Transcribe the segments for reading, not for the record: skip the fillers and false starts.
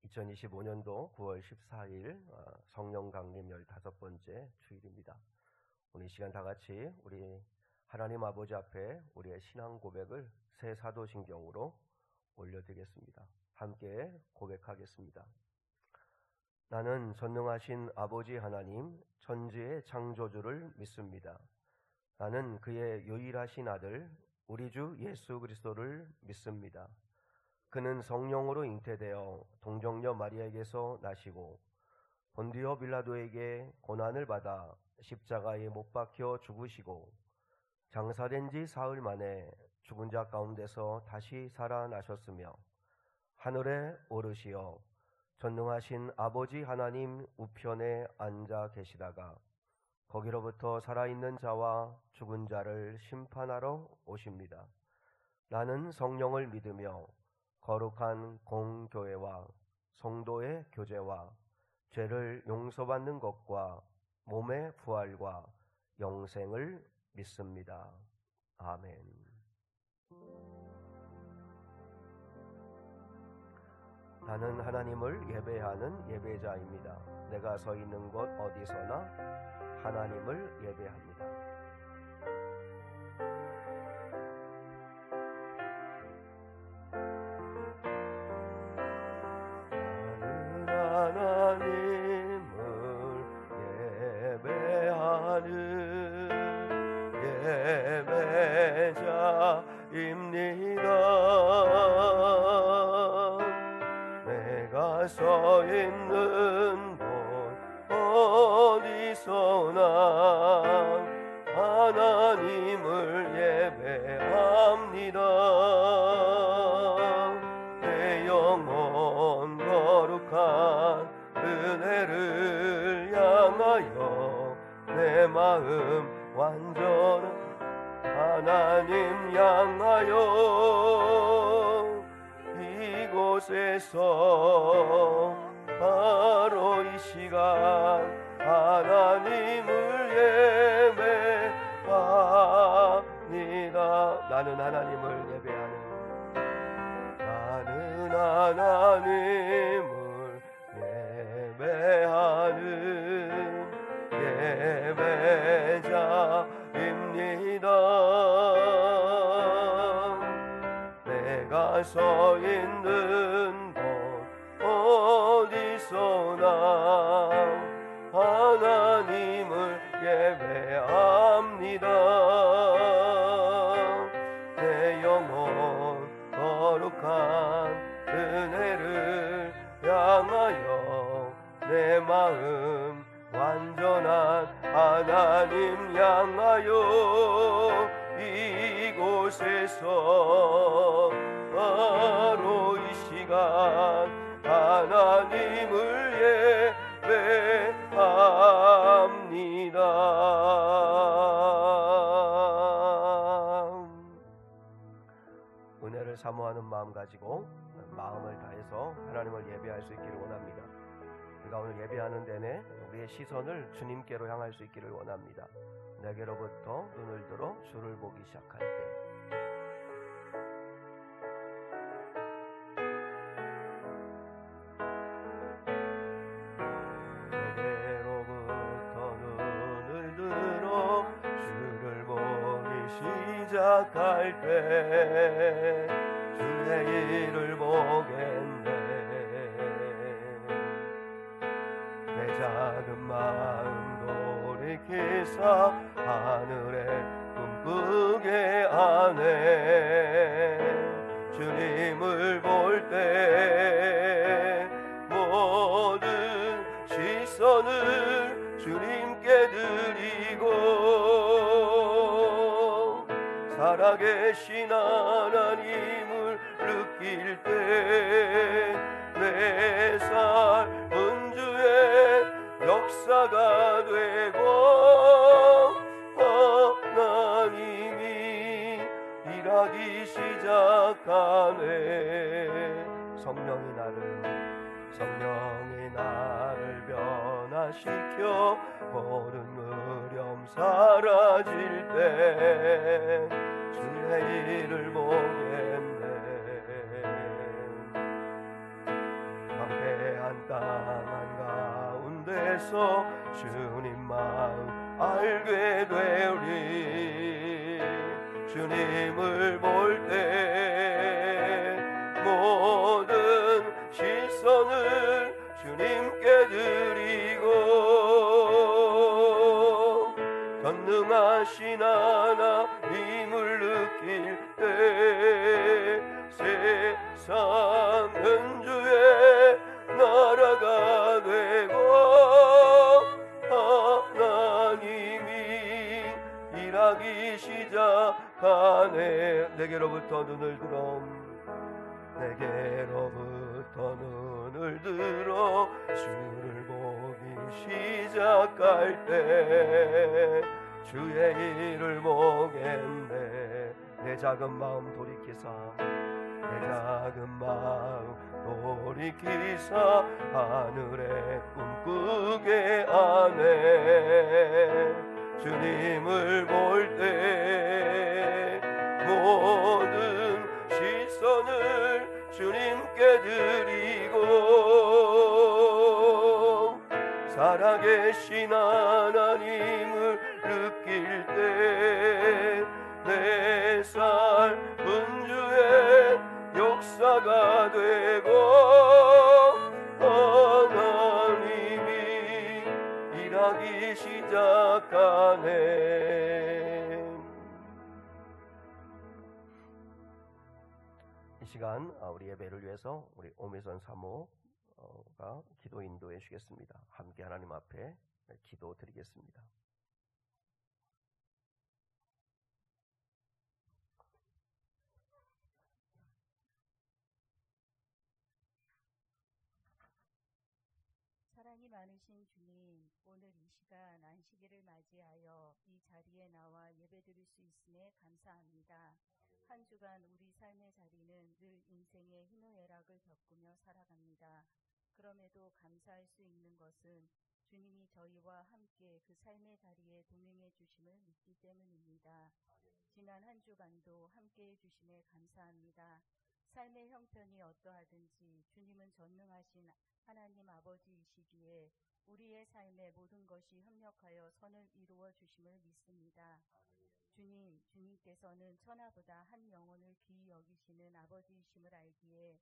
2025년도 9월 14일 성령 강림 15번째 주일입니다. 오늘 이 시간 다 같이 우리 하나님 아버지 앞에 우리의 신앙 고백을 새 사도신경으로 올려드리겠습니다. 함께 고백하겠습니다. 나는 전능하신 아버지 하나님 천지의 창조주를 믿습니다. 나는 그의 유일하신 아들 우리 주 예수 그리스도를 믿습니다. 그는 성령으로 잉태되어 동정녀 마리아에게서 나시고 본디오 빌라도에게 고난을 받아 십자가에 못 박혀 죽으시고 장사된 지 사흘 만에 죽은 자 가운데서 다시 살아나셨으며 하늘에 오르시어 전능하신 아버지 하나님 우편에 앉아 계시다가 거기로부터 살아있는 자와 죽은 자를 심판하러 오십니다. 나는 성령을 믿으며 거룩한 공교회와 성도의 교제와 죄를 용서받는 것과 몸의 부활과 영생을 믿습니다. 아멘. 나는 하나님을 예배하는 예배자입니다. 내가 서 있는 곳 어디서나 하나님을 예배합니다. 내가 서 있는 곳 어디서나 하나님을 예배합니다. 내 영혼 거룩한 은혜를 향하여 내 마음 완전한 하나님 향하여 이곳에서 바로 이 시간 하나님을 예배합니다. 나는 하나님을 예배하는 예배자입니다. 내가 서 있는 곳 어디서나 하나님을 예배합니다. 내 영혼 거룩한 은혜를 향하여 내 마음 완전한 하나님 향하여 이곳에서 바로 이 시간 하나님을 예배합니다. 은혜를 사모하는 마음 가지고 마음을 다해서 하나님을 예배할 수 있기를 원합니다. 우리가 오늘 예배하는 내내 우리의 시선을 주님께로 향할 수 있기를 원합니다. 내게로부터 눈을 들어 주를 보기 시작할 때 내게로부터 눈을 들어 주를 보기 시작할 때 주의 일을 보겠네. 내 작은 마음 돌이키사 하늘에 꿈꾸게 하네. 주님을 볼 때 모든 시선을 주님께 드리고 살아계신 하나님을 느낄 때 내 삶은 주의 역사가 되고 하나님이 일하기 시작하네. 성령이 나를 변화시켜 모든 무렴 사라질 때 주의 일을 보겠네. 한땅한 가운데서 주님 마음 알게 되리. 주님을 볼 때 모든 시선을 주님께 드리고 전능하신 하나님을 느낄 때 세상은 주의 나라가 되고 하나님이 일하기 시작하네. 내게로부터 눈을 들어 주를 보기 시작할 때 주의 일을 보겠네. 내 작은 마음 돌이키사 하늘에 꿈꾸게 하네. 주님을 볼 때 모든 시선을 주님께 드리고 살아계신 하나님을 느낄 때 내 삶은 주의 역사가 되고 하나님이 일하기 시작하네. 이 시간 우리 예배를 위해서 우리 오미선 사모가 기도 인도해 주겠습니다. 함께 하나님 앞에 기도 드리겠습니다. 사랑이 많으신 주님, 오늘 이 시간 안식일을 맞이하여 이 자리에 나와 예배드릴 수 있음에 감사합니다. 한 주간 우리 삶의 자리는 늘 인생의 희노애락을 겪으며 살아갑니다. 그럼에도 감사할 수 있는 것은 주님이 저희와 함께 그 삶의 자리에 동행해 주심을 믿기 때문입니다. 지난 한 주간도 함께해 주심에 감사합니다. 삶의 형편이 어떠하든지 주님은 전능하신 하나님 아버지이시기에 우리의 삶의 모든 것이 협력하여 선을 이루어 주심을 믿습니다. 주님께서는 천하보다 한 영혼을 귀히 여기시는 아버지이심을 알기에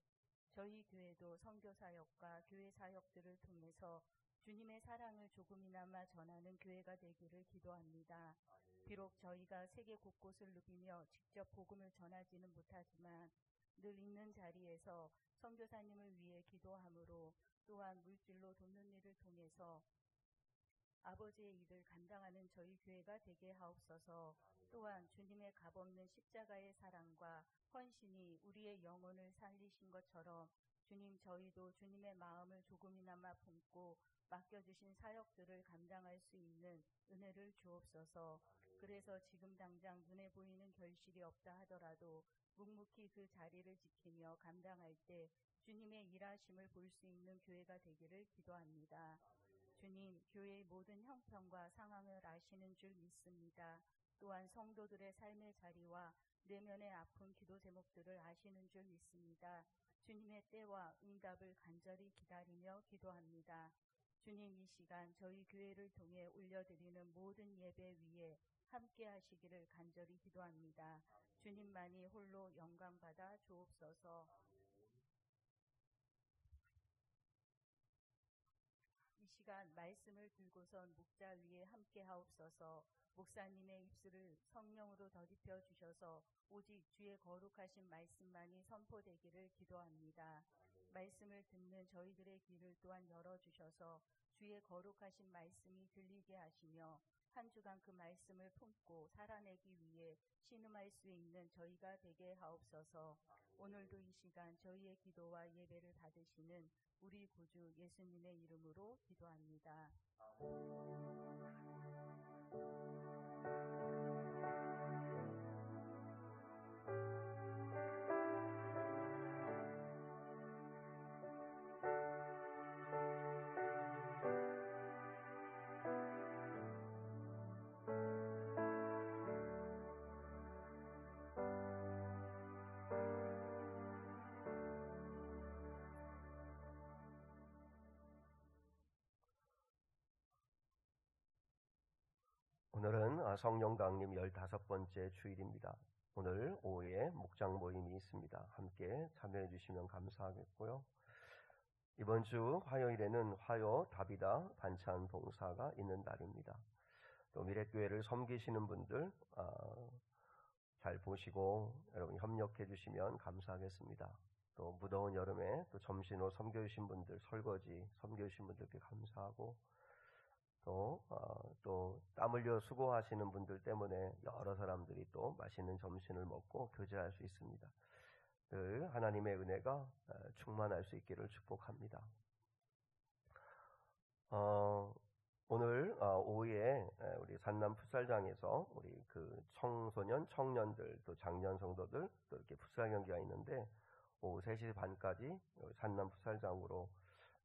저희 교회도 선교 사역과 교회 사역들을 통해서 주님의 사랑을 조금이나마 전하는 교회가 되기를 기도합니다. 비록 저희가 세계 곳곳을 누비며 직접 복음을 전하지는 못하지만 늘 있는 자리에서 선교사님을 위해 기도함으로 또한 물질로 돕는 일을 통해서 아버지의 일을 감당하는 저희 교회가 되게 하옵소서. 또한 주님의 값없는 십자가의 사랑과 헌신이 우리의 영혼을 살리신 것처럼 주님, 저희도 주님의 마음을 조금이나마 품고 맡겨주신 사역들을 감당할 수 있는 은혜를 주옵소서. 그래서 지금 당장 눈에 보이는 결실이 없다 하더라도 묵묵히 그 자리를 지키며 감당할 때 주님의 일하심을 볼 수 있는 교회가 되기를 기도합니다. 주님, 교회의 모든 형편과 상황을 아시는 줄 믿습니다. 또한 성도들의 삶의 자리와 내면의 아픈 기도 제목들을 아시는 줄 믿습니다. 주님의 때와 응답을 간절히 기다리며 기도합니다. 주님, 이 시간 저희 교회를 통해 올려드리는 모든 예배 위에 함께 하시기를 간절히 기도합니다. 주님만이 홀로 영광받아 주옵소서. 이 시간 말씀을 들고선 목자 위에 함께 하옵소서. 목사님의 입술을 성령으로 더딥혀 주셔서 오직 주의 거룩하신 말씀만이 선포되기를 기도합니다. 말씀을 듣는 저희들의 귀를 또한 열어주셔서 주의 거룩하신 말씀이 들리게 하시며 한 주간 그 말씀을 품고 살아내기 위해 신음할 수 있는 저희가 되게 하옵소서. 오늘도 이 시간 저희의 기도와 예배를 받으시는 우리 구주 예수님의 이름으로 기도합니다. 성령 강림 15번째 주일입니다. 오늘 오후에 목장 모임이 있습니다. 함께 참여해 주시면 감사하겠고요. 이번 주 화요일에는 화요 다비다 반찬 봉사가 있는 날입니다. 또 미래교회를 섬기시는 분들 잘 보시고 여러분 협력해 주시면 감사하겠습니다. 또 무더운 여름에 또 점심으로 섬겨주신 분들, 설거지 섬겨주신 분들께 감사하고 또 땀 흘려 수고하시는 분들 때문에 여러 사람들이 또 맛있는 점심을 먹고 교제할 수 있습니다. 늘 하나님의 은혜가 충만할 수 있기를 축복합니다. 오늘 오후에 우리 산남 풋살장에서 우리 그 청소년, 청년들 또 장년 성도들 또 이렇게 풋살 경기가 있는데 오후 3시 반까지 산남 풋살장으로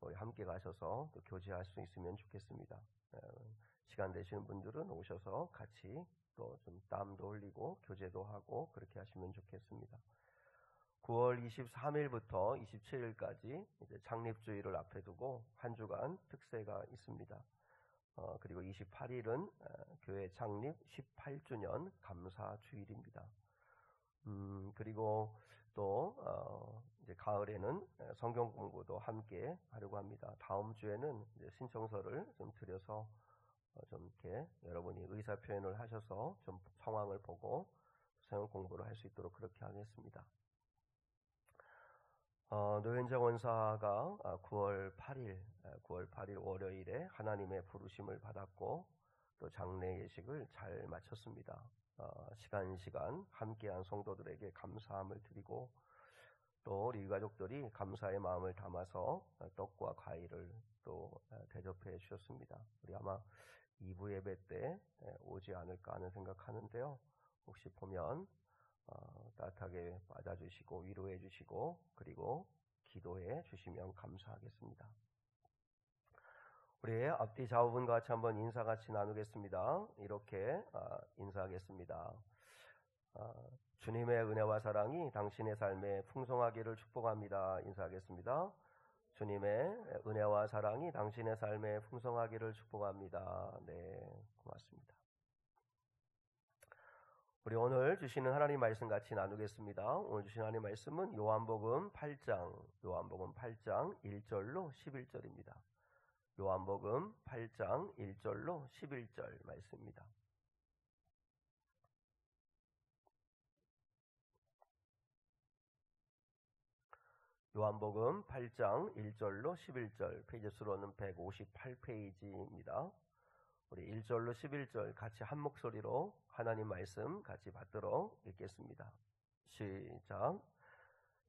우리 함께 가셔서 또 교제할 수 있으면 좋겠습니다. 시간 되시는 분들은 오셔서 같이 또 좀 땀도 흘리고 교제도 하고 그렇게 하시면 좋겠습니다. 9월 23일부터 27일까지 이제 창립주일을 앞에 두고 한 주간 특세가 있습니다. 그리고 28일은 교회 창립 18주년 감사주일입니다. 그리고 또 이제 가을에는 성경 공부도 함께 하려고 합니다. 다음 주에는 이제 신청서를 좀 드려서 좀 이렇게 여러분이 의사 표현을 하셔서 좀 상황을 보고 성경 공부를 할 수 있도록 그렇게 하겠습니다. 노현재 원사가 9월 8일 월요일에 하나님의 부르심을 받았고 또 장례 예식을 잘 마쳤습니다. 시간 함께한 성도들에게 감사함을 드리고 또 우리 가족들이 감사의 마음을 담아서 떡과 과일을 또 대접해 주셨습니다. 우리 아마 2부 예배 때 오지 않을까 하는 생각하는데요. 혹시 보면 따뜻하게 맞아주시고 위로해 주시고 그리고 기도해 주시면 감사하겠습니다. 우리 앞뒤 좌우분과 같이 한번 인사 같이 나누겠습니다. 이렇게 인사하겠습니다. 주님의 은혜와 사랑이 당신의 삶에 풍성하기를 축복합니다. 인사하겠습니다. 주님의 은혜와 사랑이 당신의 삶에 풍성하기를 축복합니다. 네, 고맙습니다. 우리 오늘 주시는 하나님 말씀 같이 나누겠습니다. 오늘 주시는 하나님 말씀은 요한복음 8장 1절로 11절입니다. 요한복음 8장 1절로 11절 말씀입니다. 요한복음 8장 1절로 11절 페이지 수로는 158페이지입니다. 우리 1절로 11절 같이 한 목소리로 하나님 말씀 같이 받들어 읽겠습니다. 시작.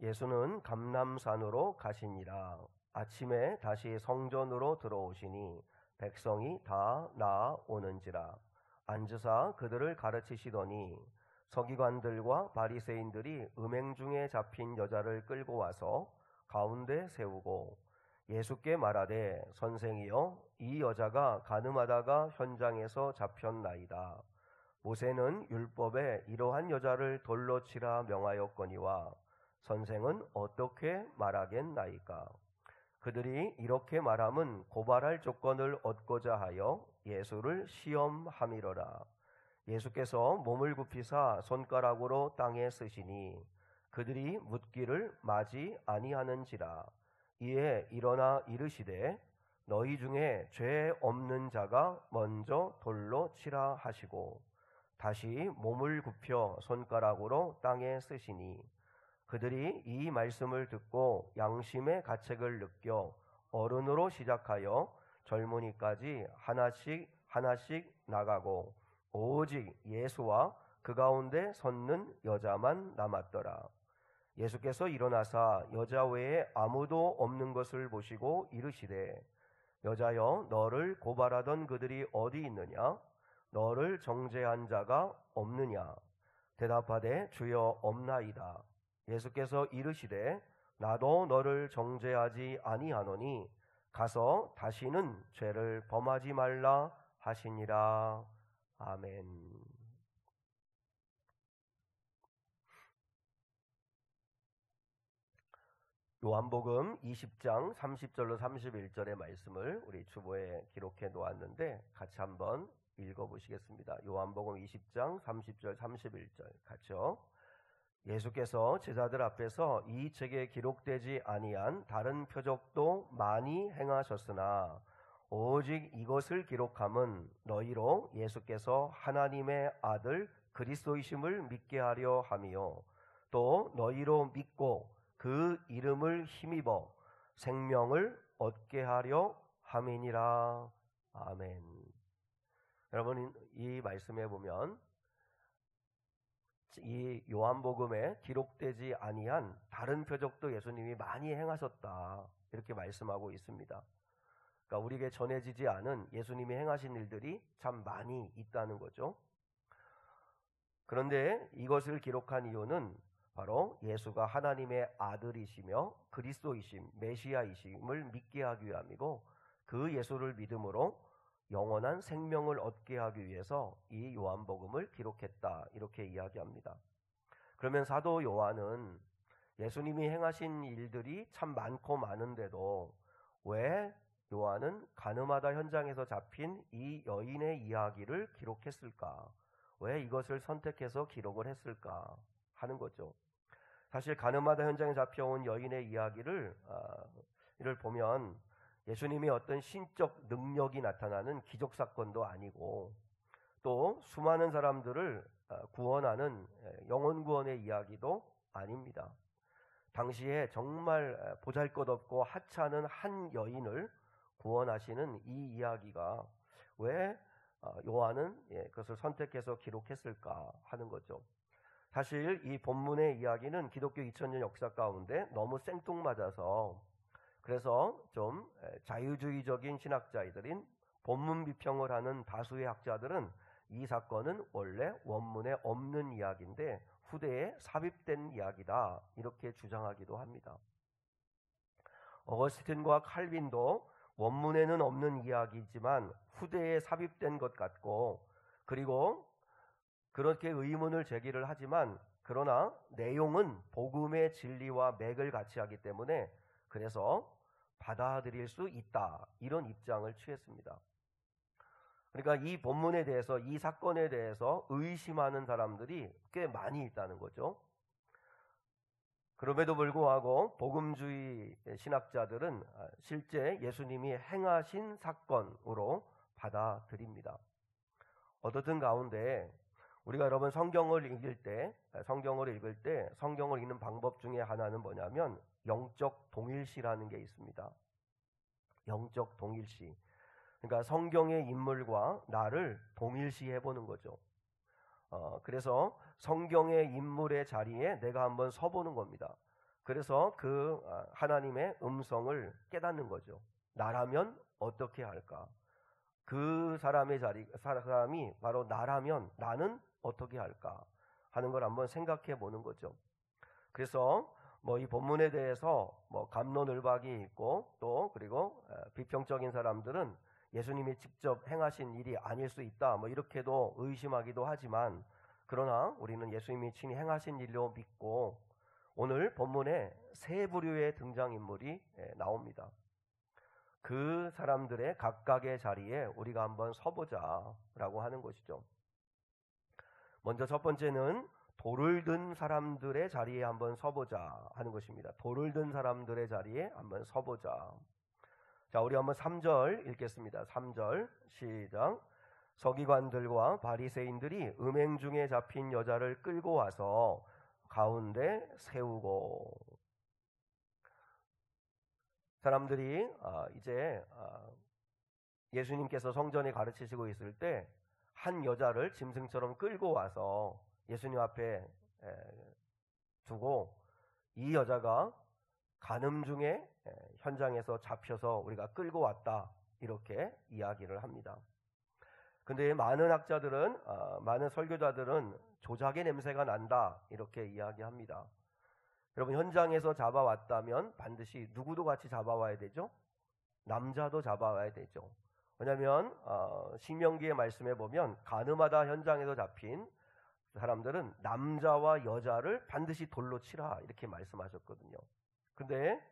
예수는 감람산으로 가시니라. 아침에 다시 성전으로 들어오시니 백성이 다 나아오는지라. 앉으사 그들을 가르치시더니 서기관들과 바리새인들이 음행 중에 잡힌 여자를 끌고 와서 가운데 세우고 예수께 말하되 선생이여 이 여자가 간음하다가 현장에서 잡혔나이다. 모세는 율법에 이러한 여자를 돌로 치라 명하였거니와 선생은 어떻게 말하겠나이까. 그들이 이렇게 말함은 고발할 조건을 얻고자 하여 예수를 시험함이로라. 예수께서 몸을 굽히사 손가락으로 땅에 쓰시니 그들이 묻기를 마지 아니하는지라. 이에 일어나 이르시되 너희 중에 죄 없는 자가 먼저 돌로 치라 하시고 다시 몸을 굽혀 손가락으로 땅에 쓰시니 그들이 이 말씀을 듣고 양심의 가책을 느껴 어른으로 시작하여 젊은이까지 하나씩 나가고 오직 예수와 그 가운데 섰는 여자만 남았더라. 예수께서 일어나사 여자 외에 아무도 없는 것을 보시고 이르시되 여자여 너를 고발하던 그들이 어디 있느냐? 너를 정죄한 자가 없느냐? 대답하되 주여 없나이다. 예수께서 이르시되 나도 너를 정죄하지 아니하노니 가서 다시는 죄를 범하지 말라 하시니라. 아멘. 요한복음 20장 30절로 31절의 말씀을 우리 주보에 기록해 놓았는데 같이 한번 읽어보시겠습니다. 요한복음 20장 30절 31절 같이요. 예수께서 제자들 앞에서 이 책에 기록되지 아니한 다른 표적도 많이 행하셨으나 오직 이것을 기록함은 너희로 예수께서 하나님의 아들 그리스도이심을 믿게 하려 함이요 또 너희로 믿고 그 이름을 힘입어 생명을 얻게 하려 함이니라. 아멘. 여러분, 이 말씀에 보면 이 요한복음에 기록되지 아니한 다른 표적도 예수님이 많이 행하셨다 이렇게 말씀하고 있습니다. 그러니까 우리에게 전해지지 않은 예수님이 행하신 일들이 참 많이 있다는 거죠. 그런데 이것을 기록한 이유는 바로 예수가 하나님의 아들이시며 그리스도이심, 메시아이심을 믿게 하기 위함이고 그 예수를 믿음으로 영원한 생명을 얻게 하기 위해서 이 요한복음을 기록했다 이렇게 이야기합니다. 그러면 사도 요한은 예수님이 행하신 일들이 참 많고 많은데도 왜 요한은 가늠하다 현장에서 잡힌 이 여인의 이야기를 기록했을까? 왜 이것을 선택해서 기록을 했을까 하는 거죠. 사실 가늠하다 현장에 잡혀온 여인의 이야기를 이를 보면 예수님이 어떤 신적 능력이 나타나는 기적 사건도 아니고 또 수많은 사람들을 구원하는 영혼 구원의 이야기도 아닙니다. 당시에 정말 보잘것없고 하찮은 한 여인을 구원하시는 이 이야기가 왜 요한은 그것을 선택해서 기록했을까 하는 거죠. 사실 이 본문의 이야기는 기독교 2000년 역사 가운데 너무 생뚱맞아서 그래서 좀 자유주의적인 신학자들인 본문 비평을 하는 다수의 학자들은 이 사건은 원래 원문에 없는 이야기인데 후대에 삽입된 이야기다 이렇게 주장하기도 합니다. 어거스틴과 칼빈도 원문에는 없는 이야기지만 후대에 삽입된 것 같고 그리고 그렇게 의문을 제기를 하지만 그러나 내용은 복음의 진리와 맥을 같이 하기 때문에 그래서 받아들일 수 있다 이런 입장을 취했습니다. 그러니까 이 본문에 대해서 이 사건에 대해서 의심하는 사람들이 꽤 많이 있다는 거죠. 그럼에도 불구하고 복음주의 신학자들은 실제 예수님이 행하신 사건으로 받아들입니다. 어떻든 가운데 우리가 여러분 성경을 읽을 때 성경을 읽는 방법 중에 하나는 뭐냐면 영적 동일시라는 게 있습니다. 영적 동일시. 그러니까 성경의 인물과 나를 동일시해 보는 거죠. 그래서 성경의 인물의 자리에 내가 한번 서보는 겁니다. 그래서 그 하나님의 음성을 깨닫는 거죠. 나라면 어떻게 할까? 그 사람이 바로 나라면 나는 어떻게 할까? 하는 걸 한번 생각해 보는 거죠. 그래서 이 본문에 대해서 갑론을박이 있고 또 그리고 비평적인 사람들은 예수님이 직접 행하신 일이 아닐 수 있다 이렇게도 의심하기도 하지만 그러나 우리는 예수님이 친히 행하신 일로 믿고 오늘 본문에 세 부류의 등장인물이 나옵니다. 그 사람들의 각각의 자리에 우리가 한번 서보자라고 하는 것이죠. 먼저 첫 번째는 돌을 든 사람들의 자리에 한번 서보자 하는 것입니다. 돌을 든 사람들의 자리에 한번 서보자. 자, 우리 한번 3절 읽겠습니다. 3절 시작. 서기관들과 바리새인들이 음행 중에 잡힌 여자를 끌고 와서 가운데 세우고. 사람들이 이제 예수님께서 성전에 가르치시고 있을 때 한 여자를 짐승처럼 끌고 와서 예수님 앞에 두고 이 여자가 간음 중에 현장에서 잡혀서 우리가 끌고 왔다 이렇게 이야기를 합니다. 근데 많은 학자들은 많은 설교자들은 조작의 냄새가 난다 이렇게 이야기합니다. 여러분 현장에서 잡아왔다면 반드시 누구도 같이 잡아와야 되죠? 남자도 잡아와야 되죠. 왜냐하면 신명기의 말씀에 보면 간음하다 현장에서 잡힌 사람들은 남자와 여자를 반드시 돌로 치라 이렇게 말씀하셨거든요. 근데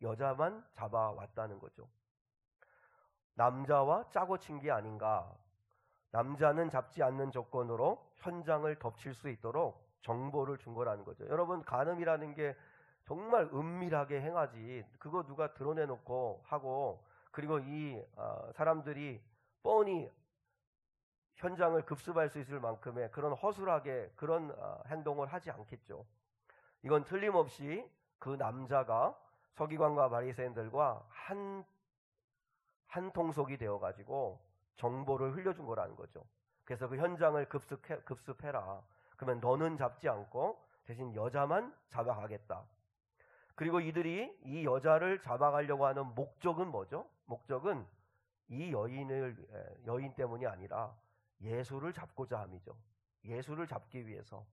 여자만 잡아왔다는 거죠. 남자와 짜고 친 게 아닌가. 남자는 잡지 않는 조건으로 현장을 덮칠 수 있도록 정보를 준 거라는 거죠. 여러분, 간음이라는 게 정말 은밀하게 행하지, 그거 누가 드러내놓고 하고, 그리고 이 사람들이 뻔히 현장을 급습할 수 있을 만큼의 그런 허술하게 그런 행동을 하지 않겠죠. 이건 틀림없이 그 남자가 서기관과 바리새인들과 한 통속이 되어가지고 정보를 흘려준 거라는 거죠. 그래서 그 현장을 급습해라. 그러면 너는 잡지 않고 대신 여자만 잡아가겠다. 그리고 이들이 이 여자를 잡아가려고 하는 목적은 뭐죠? 목적은 이 여인 때문이 아니라 예수를 잡고자 함이죠. 예수를 잡기 위해서.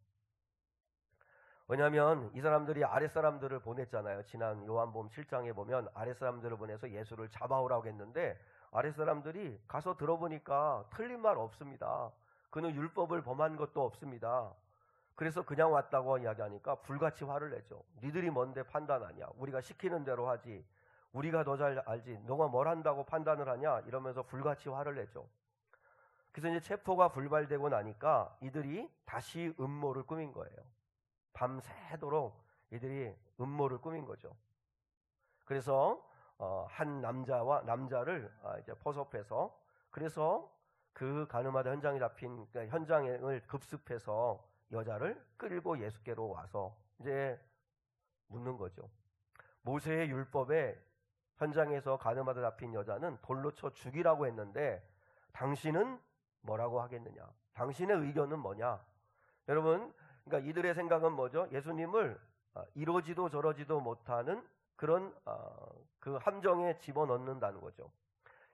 왜냐하면 이 사람들이 아랫사람들을 보냈잖아요. 지난 요한복음 7장에 보면 아랫사람들을 보내서 예수를 잡아오라고 했는데 아랫사람들이 가서 들어보니까 틀린 말 없습니다. 그는 율법을 범한 것도 없습니다. 그래서 그냥 왔다고 이야기하니까 불같이 화를 내죠. 니들이 뭔데 판단하냐? 우리가 시키는 대로 하지. 우리가 더 잘 알지. 너가 뭘 한다고 판단을 하냐? 이러면서 불같이 화를 내죠. 그래서 이제 체포가 불발되고 나니까 이들이 다시 음모를 꾸민 거예요. 밤새도록 이들이 음모를 꾸민 거죠. 그래서 한 남자를 이제 포섭해서, 그래서 그 가늠하다 현장에 잡힌, 그러니까 현장을 급습해서 여자를 끌고 예수께로 와서 이제 묻는 거죠. 모세의 율법에 현장에서 가늠하다 잡힌 여자는 돌로 쳐 죽이라고 했는데 당신은 뭐라고 하겠느냐? 당신의 의견은 뭐냐? 여러분, 그러니까 이들의 생각은 뭐죠? 예수님을 이러지도 저러지도 못하는 그런 그 함정에 집어넣는다는 거죠.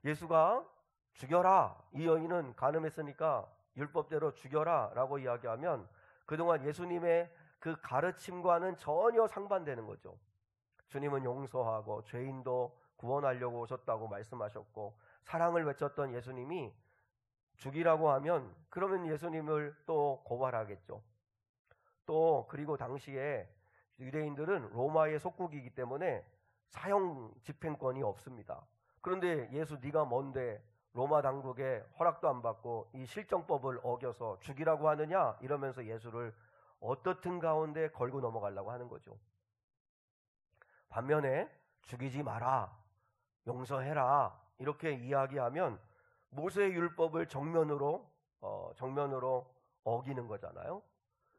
예수가 죽여라, 이 여인은 간음했으니까 율법대로 죽여라 라고 이야기하면 그동안 예수님의 그 가르침과는 전혀 상반되는 거죠. 주님은 용서하고 죄인도 구원하려고 오셨다고 말씀하셨고 사랑을 외쳤던 예수님이 죽이라고 하면 그러면 예수님을 또 고발하겠죠. 또 그리고 당시에 유대인들은 로마의 속국이기 때문에 사형 집행권이 없습니다. 그런데 예수 네가 뭔데 로마 당국의 허락도 안 받고 이 실정법을 어겨서 죽이라고 하느냐? 이러면서 예수를 어떻든 가운데 걸고 넘어가려고 하는 거죠. 반면에 죽이지 마라, 용서해라 이렇게 이야기하면 모세의 율법을 정면으로 어기는 거잖아요.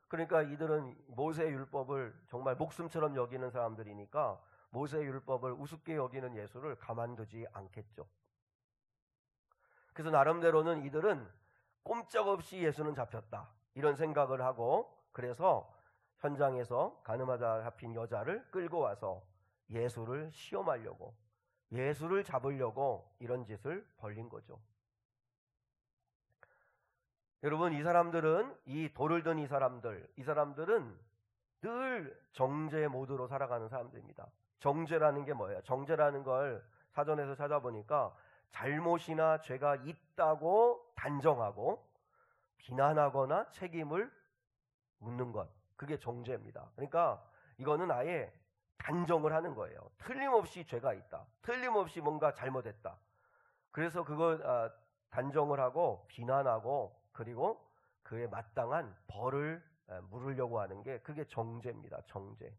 그러니까 이들은 모세의 율법을 정말 목숨처럼 여기는 사람들이니까 모세의 율법을 우습게 여기는 예수를 가만두지 않겠죠. 그래서 나름대로는 이들은 꼼짝없이 예수는 잡혔다 이런 생각을 하고, 그래서 현장에서 간음하다 잡힌 여자를 끌고 와서 예수를 시험하려고, 예수를 잡으려고 이런 짓을 벌린 거죠. 여러분, 이 사람들은, 이 돌을 든 이 사람들은 늘 정죄 모드로 살아가는 사람들입니다. 정죄라는 게 뭐예요? 정죄라는 걸 사전에서 찾아보니까 잘못이나 죄가 있다고 단정하고 비난하거나 책임을 묻는 것, 그게 정죄입니다. 그러니까 이거는 아예 단정을 하는 거예요. 틀림없이 죄가 있다, 틀림없이 뭔가 잘못했다. 그래서 그걸 단정을 하고 비난하고 그리고 그에 마땅한 벌을 물으려고 하는 게 그게 정죄입니다. 정죄.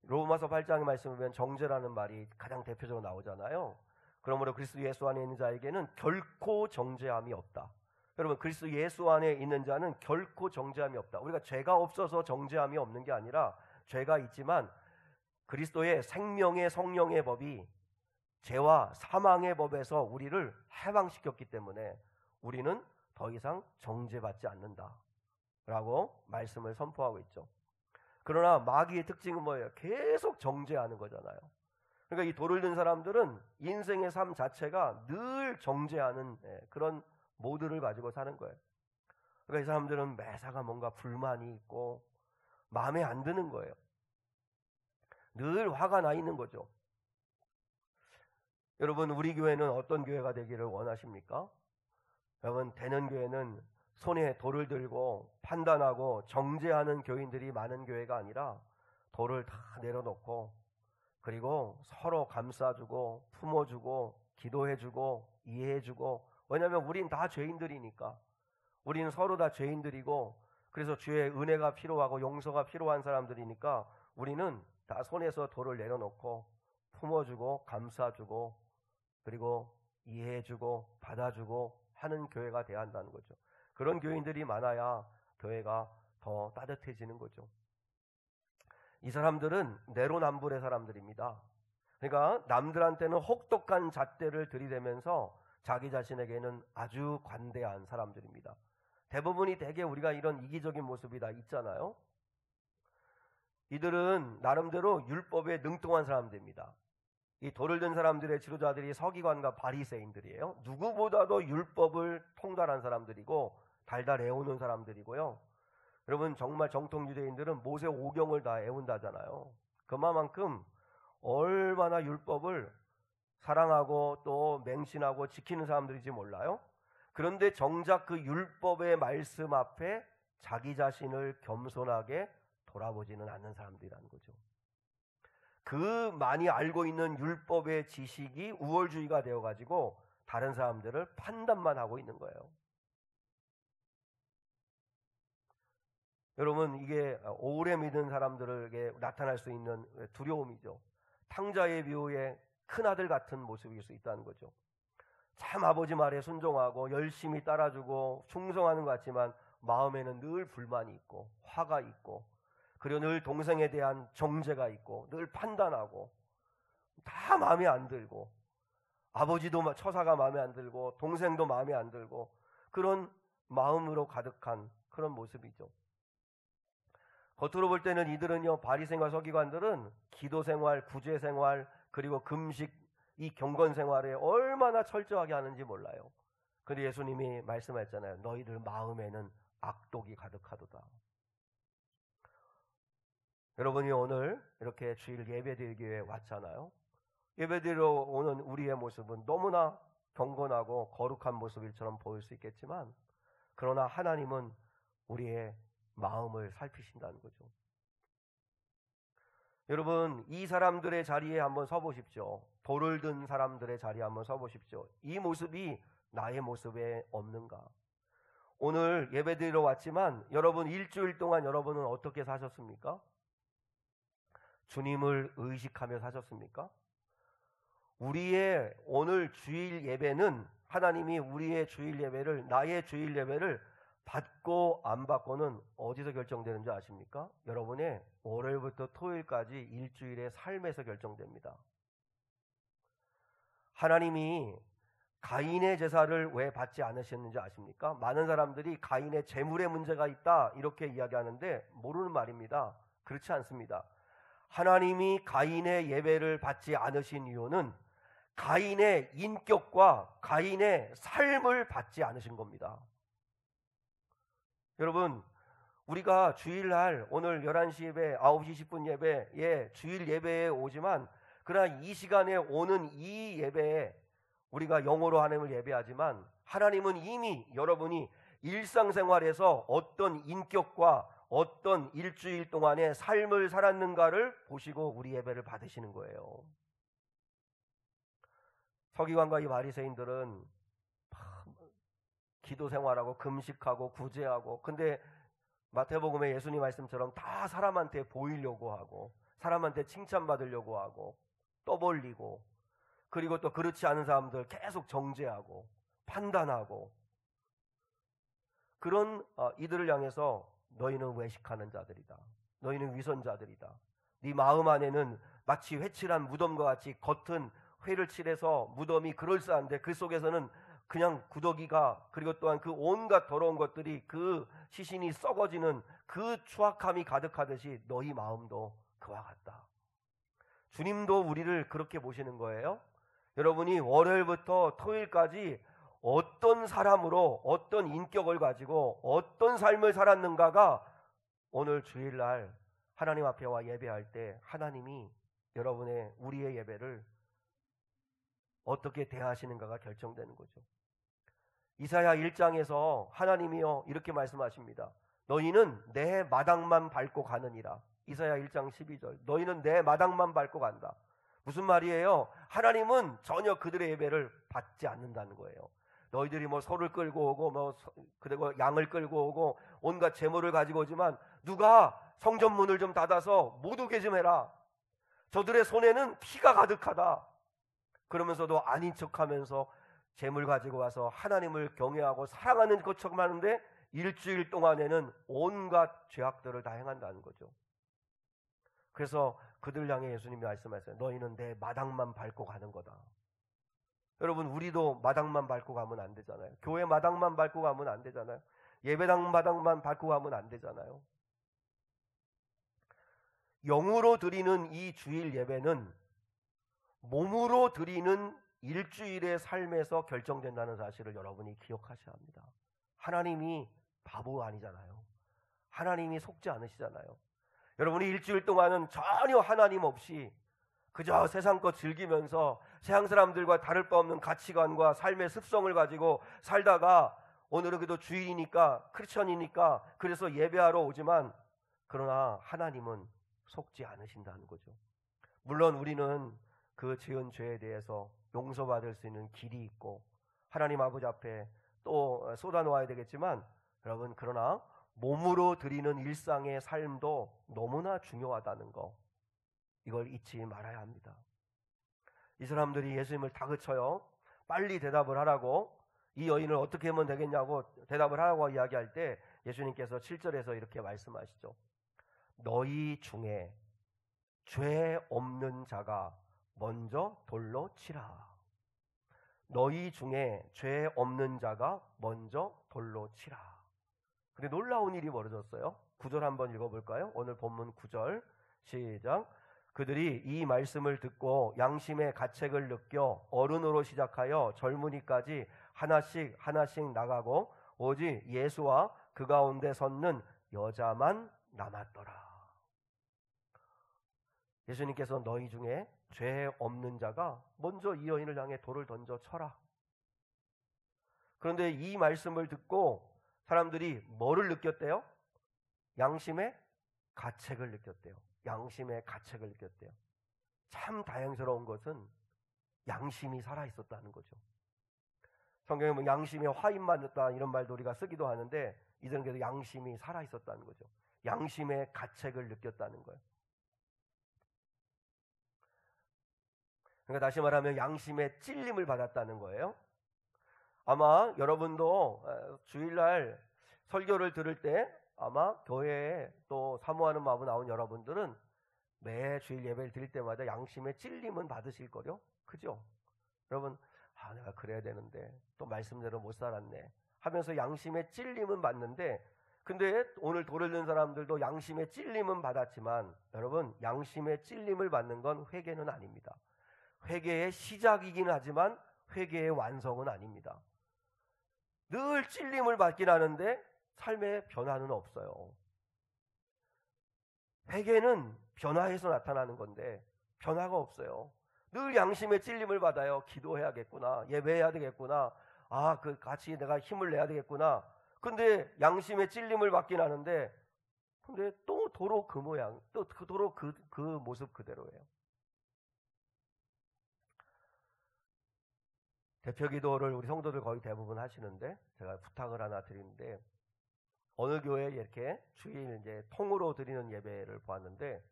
로마서 8장의 말씀을 보면 정죄라는 말이 가장 대표적으로 나오잖아요. 그러므로 그리스도 예수 안에 있는 자에게는 결코 정죄함이 없다. 여러분, 그리스도 예수 안에 있는 자는 결코 정죄함이 없다. 우리가 죄가 없어서 정죄함이 없는 게 아니라 죄가 있지만 그리스도의 생명의 성령의 법이 죄와 사망의 법에서 우리를 해방시켰기 때문에 우리는 더 이상 정죄받지 않는다 라고 말씀을 선포하고 있죠. 그러나 마귀의 특징은 뭐예요? 계속 정죄하는 거잖아요. 그러니까 이 돌을 든 사람들은 인생의 삶 자체가 늘 정죄하는 그런 모드를 가지고 사는 거예요. 그러니까 이 사람들은 매사가 뭔가 불만이 있고 마음에 안 드는 거예요. 늘 화가 나 있는 거죠. 여러분, 우리 교회는 어떤 교회가 되기를 원하십니까? 여러분, 되는 교회는 손에 돌을 들고 판단하고 정죄하는 교인들이 많은 교회가 아니라 돌을 다 내려놓고 그리고 서로 감싸주고 품어주고 기도해주고 이해해주고, 왜냐하면 우린 다 죄인들이니까. 우리는 서로 다 죄인들이고, 그래서 주의 은혜가 필요하고 용서가 필요한 사람들이니까 우리는 다 손에서 돌을 내려놓고 품어주고 감싸주고 그리고 이해해주고 받아주고 하는 교회가 돼야 한다는 거죠. 그런 교인들이 많아야 교회가 더 따뜻해지는 거죠. 이 사람들은 내로남불의 사람들입니다. 그러니까 남들한테는 혹독한 잣대를 들이대면서 자기 자신에게는 아주 관대한 사람들입니다. 대부분이 대개 우리가 이런 이기적인 모습이 다 있잖아요. 이들은 나름대로 율법에 능통한 사람들입니다. 이 돌을 든 사람들의 지도자들이 서기관과 바리새인들이에요. 누구보다도 율법을 통달한 사람들이고 달달 애우는 사람들이고요. 여러분, 정말 정통 유대인들은 모세 오경을 다 애운다잖아요. 그만큼 얼마나 율법을 사랑하고 또 맹신하고 지키는 사람들인지 몰라요? 그런데 정작 그 율법의 말씀 앞에 자기 자신을 겸손하게 돌아보지는 않는 사람들이라는 거죠. 그 많이 알고 있는 율법의 지식이 우월주의가 되어가지고 다른 사람들을 판단만 하고 있는 거예요. 여러분, 이게 오래 믿은 사람들에게 나타날 수 있는 두려움이죠. 탕자의 비유의 큰아들 같은 모습일 수 있다는 거죠. 참 아버지 말에 순종하고 열심히 따라주고 충성하는 것 같지만 마음에는 늘 불만이 있고 화가 있고, 그리고 늘 동생에 대한 정죄가 있고 늘 판단하고 다 마음에 안 들고, 아버지도 처사가 마음에 안 들고 동생도 마음에 안 들고, 그런 마음으로 가득한 그런 모습이죠. 겉으로 볼 때는 이들은요, 바리새인과 서기관들은 기도 생활, 구제 생활, 그리고 금식, 이 경건 생활에 얼마나 철저하게 하는지 몰라요. 그런데 예수님이 말씀하셨잖아요. 너희들 마음에는 악독이 가득하도다. 여러분이 오늘 이렇게 주일 예배드리기 위해 왔잖아요. 예배드리러 오는 우리의 모습은 너무나 경건하고 거룩한 모습일처럼 보일 수 있겠지만, 그러나 하나님은 우리의 마음을 살피신다는 거죠. 여러분, 이 사람들의 자리에 한번 서보십시오. 돌을 든 사람들의 자리에 한번 서보십시오. 이 모습이 나의 모습에 없는가? 오늘 예배드리러 왔지만 여러분, 일주일 동안 여러분은 어떻게 사셨습니까? 주님을 의식하며 사셨습니까? 우리의 오늘 주일 예배는, 하나님이 우리의 주일 예배를, 나의 주일 예배를 받고 안 받고는 어디서 결정되는지 아십니까? 여러분의 월요일부터 토요일까지 일주일의 삶에서 결정됩니다. 하나님이 가인의 제사를 왜 받지 않으셨는지 아십니까? 많은 사람들이 가인의 재물에 문제가 있다 이렇게 이야기하는데 모르는 말입니다. 그렇지 않습니다. 하나님이 가인의 예배를 받지 않으신 이유는 가인의 인격과 가인의 삶을 받지 않으신 겁니다. 여러분, 우리가 주일날 오늘 11시 예배, 9시 10분 예배에 주일 예배에 오지만, 그러나 이 시간에 오는 이 예배에 우리가 영어로 하나님을 예배하지만, 하나님은 이미 여러분이 일상생활에서 어떤 인격과 어떤 일주일 동안의 삶을 살았는가를 보시고 우리 예배를 받으시는 거예요. 서기관과 이 바리새인들은 기도 생활하고 금식하고 구제하고, 근데 마태복음의 예수님 말씀처럼 다 사람한테 보이려고 하고 사람한테 칭찬받으려고 하고 떠벌리고, 그리고 또 그렇지 않은 사람들 계속 정죄하고 판단하고, 그런 이들을 향해서 너희는 외식하는 자들이다. 너희는 위선자들이다. 네 마음 안에는 마치 회칠한 무덤과 같이, 겉은 회를 칠해서 무덤이 그럴싸한데 그 속에서는 그냥 구더기가, 그리고 또한 그 온갖 더러운 것들이, 그 시신이 썩어지는 그 추악함이 가득하듯이 너희 마음도 그와 같다. 주님도 우리를 그렇게 보시는 거예요. 여러분이 월요일부터 토요일까지 어떤 사람으로 어떤 인격을 가지고 어떤 삶을 살았는가가 오늘 주일날 하나님 앞에 와 예배할 때 하나님이 여러분의, 우리의 예배를 어떻게 대하시는가가 결정되는 거죠. 이사야 1장에서 하나님이요 이렇게 말씀하십니다. 너희는 내 마당만 밟고 가느니라. 이사야 1장 12절. 너희는 내 마당만 밟고 간다. 무슨 말이에요? 하나님은 전혀 그들의 예배를 받지 않는다는 거예요. 너희들이 뭐 소를 끌고 오고 그리고 양을 끌고 오고 온갖 재물을 가지고 오지만 누가 성전문을 좀 닫아서 못 오게 좀 해라. 저들의 손에는 피가 가득하다. 그러면서도 아닌 척하면서 재물 가지고 와서 하나님을 경외하고 사랑하는 것처럼 하는데 일주일 동안에는 온갖 죄악들을 다 행한다는 거죠. 그래서 그들 향해 예수님이 말씀하셨어요. 너희는 내 마당만 밟고 가는 거다. 여러분, 우리도 마당만 밟고 가면 안 되잖아요. 교회 마당만 밟고 가면 안 되잖아요. 예배당 마당만 밟고 가면 안 되잖아요. 영으로 드리는 이 주일 예배는 몸으로 드리는 일주일의 삶에서 결정된다는 사실을 여러분이 기억하셔야 합니다. 하나님이 바보 아니잖아요. 하나님이 속지 않으시잖아요. 여러분이 일주일 동안은 전혀 하나님 없이 그저 세상 것 즐기면서 세상 사람들과 다를 바 없는 가치관과 삶의 습성을 가지고 살다가 오늘은 그래도 주일이니까 크리스천이니까 그래서 예배하러 오지만 그러나 하나님은 속지 않으신다는 거죠. 물론 우리는 그 지은 죄에 대해서 용서받을 수 있는 길이 있고 하나님 아버지 앞에 또 쏟아놓아야 되겠지만 여러분, 그러나 몸으로 드리는 일상의 삶도 너무나 중요하다는 거, 이걸 잊지 말아야 합니다. 이 사람들이 예수님을 다그쳐요. 빨리 대답을 하라고, 이 여인을 어떻게 하면 되겠냐고 대답을 하라고 이야기할 때 예수님께서 7절에서 이렇게 말씀하시죠. 너희 중에 죄 없는 자가 먼저 돌로 치라. 너희 중에 죄 없는 자가 먼저 돌로 치라. 근데 놀라운 일이 벌어졌어요. 9절 한번 읽어볼까요? 오늘 본문 9절 시작. 그들이 이 말씀을 듣고 양심의 가책을 느껴 어른으로 시작하여 젊은이까지 하나씩 하나씩 나가고 오직 예수와 그 가운데 섰는 여자만 남았더라. 예수님께서 너희 중에 죄 없는 자가 먼저 이 여인을 향해 돌을 던져 쳐라. 그런데 이 말씀을 듣고 사람들이 뭐를 느꼈대요? 양심의 가책을 느꼈대요. 양심의 가책을 느꼈대요. 참 다행스러운 것은 양심이 살아있었다는 거죠. 성경에 보면 양심이 화인맞았다 이런 말도 우리가 쓰기도 하는데 이들은 그래도 양심이 살아있었다는 거죠. 양심의 가책을 느꼈다는 거예요. 그러니까 다시 말하면 양심의 찔림을 받았다는 거예요. 아마 여러분도 주일날 설교를 들을 때 아마 교회에 또 사모하는 마음으로 나온 여러분들은 매 주일 예배를 드릴 때마다 양심의 찔림은 받으실 거요. 그죠? 여러분, 내가 그래야 되는데 또 말씀대로 못 살았네 하면서 양심의 찔림은 받는데, 근데 오늘 돌을 든 사람들도 양심의 찔림은 받았지만 여러분, 양심의 찔림을 받는 건 회개는 아닙니다. 회개의 시작이긴 하지만 회개의 완성은 아닙니다. 늘 찔림을 받긴 하는데 삶의 변화는 없어요. 회개는 변화해서 나타나는 건데 변화가 없어요. 늘 양심의 찔림을 받아요. 기도해야겠구나, 예배해야 되겠구나, 같이 내가 힘을 내야 되겠구나. 근데 양심의 찔림을 받긴 하는데 근데 또 도로 그 모양, 또 도로 그 모습 그대로예요. 대표 기도를 우리 성도들 거의 대부분 하시는데 제가 부탁을 하나 드리는데, 어느 교회에 이렇게 주일 이제 통으로 드리는 예배를 보았는데,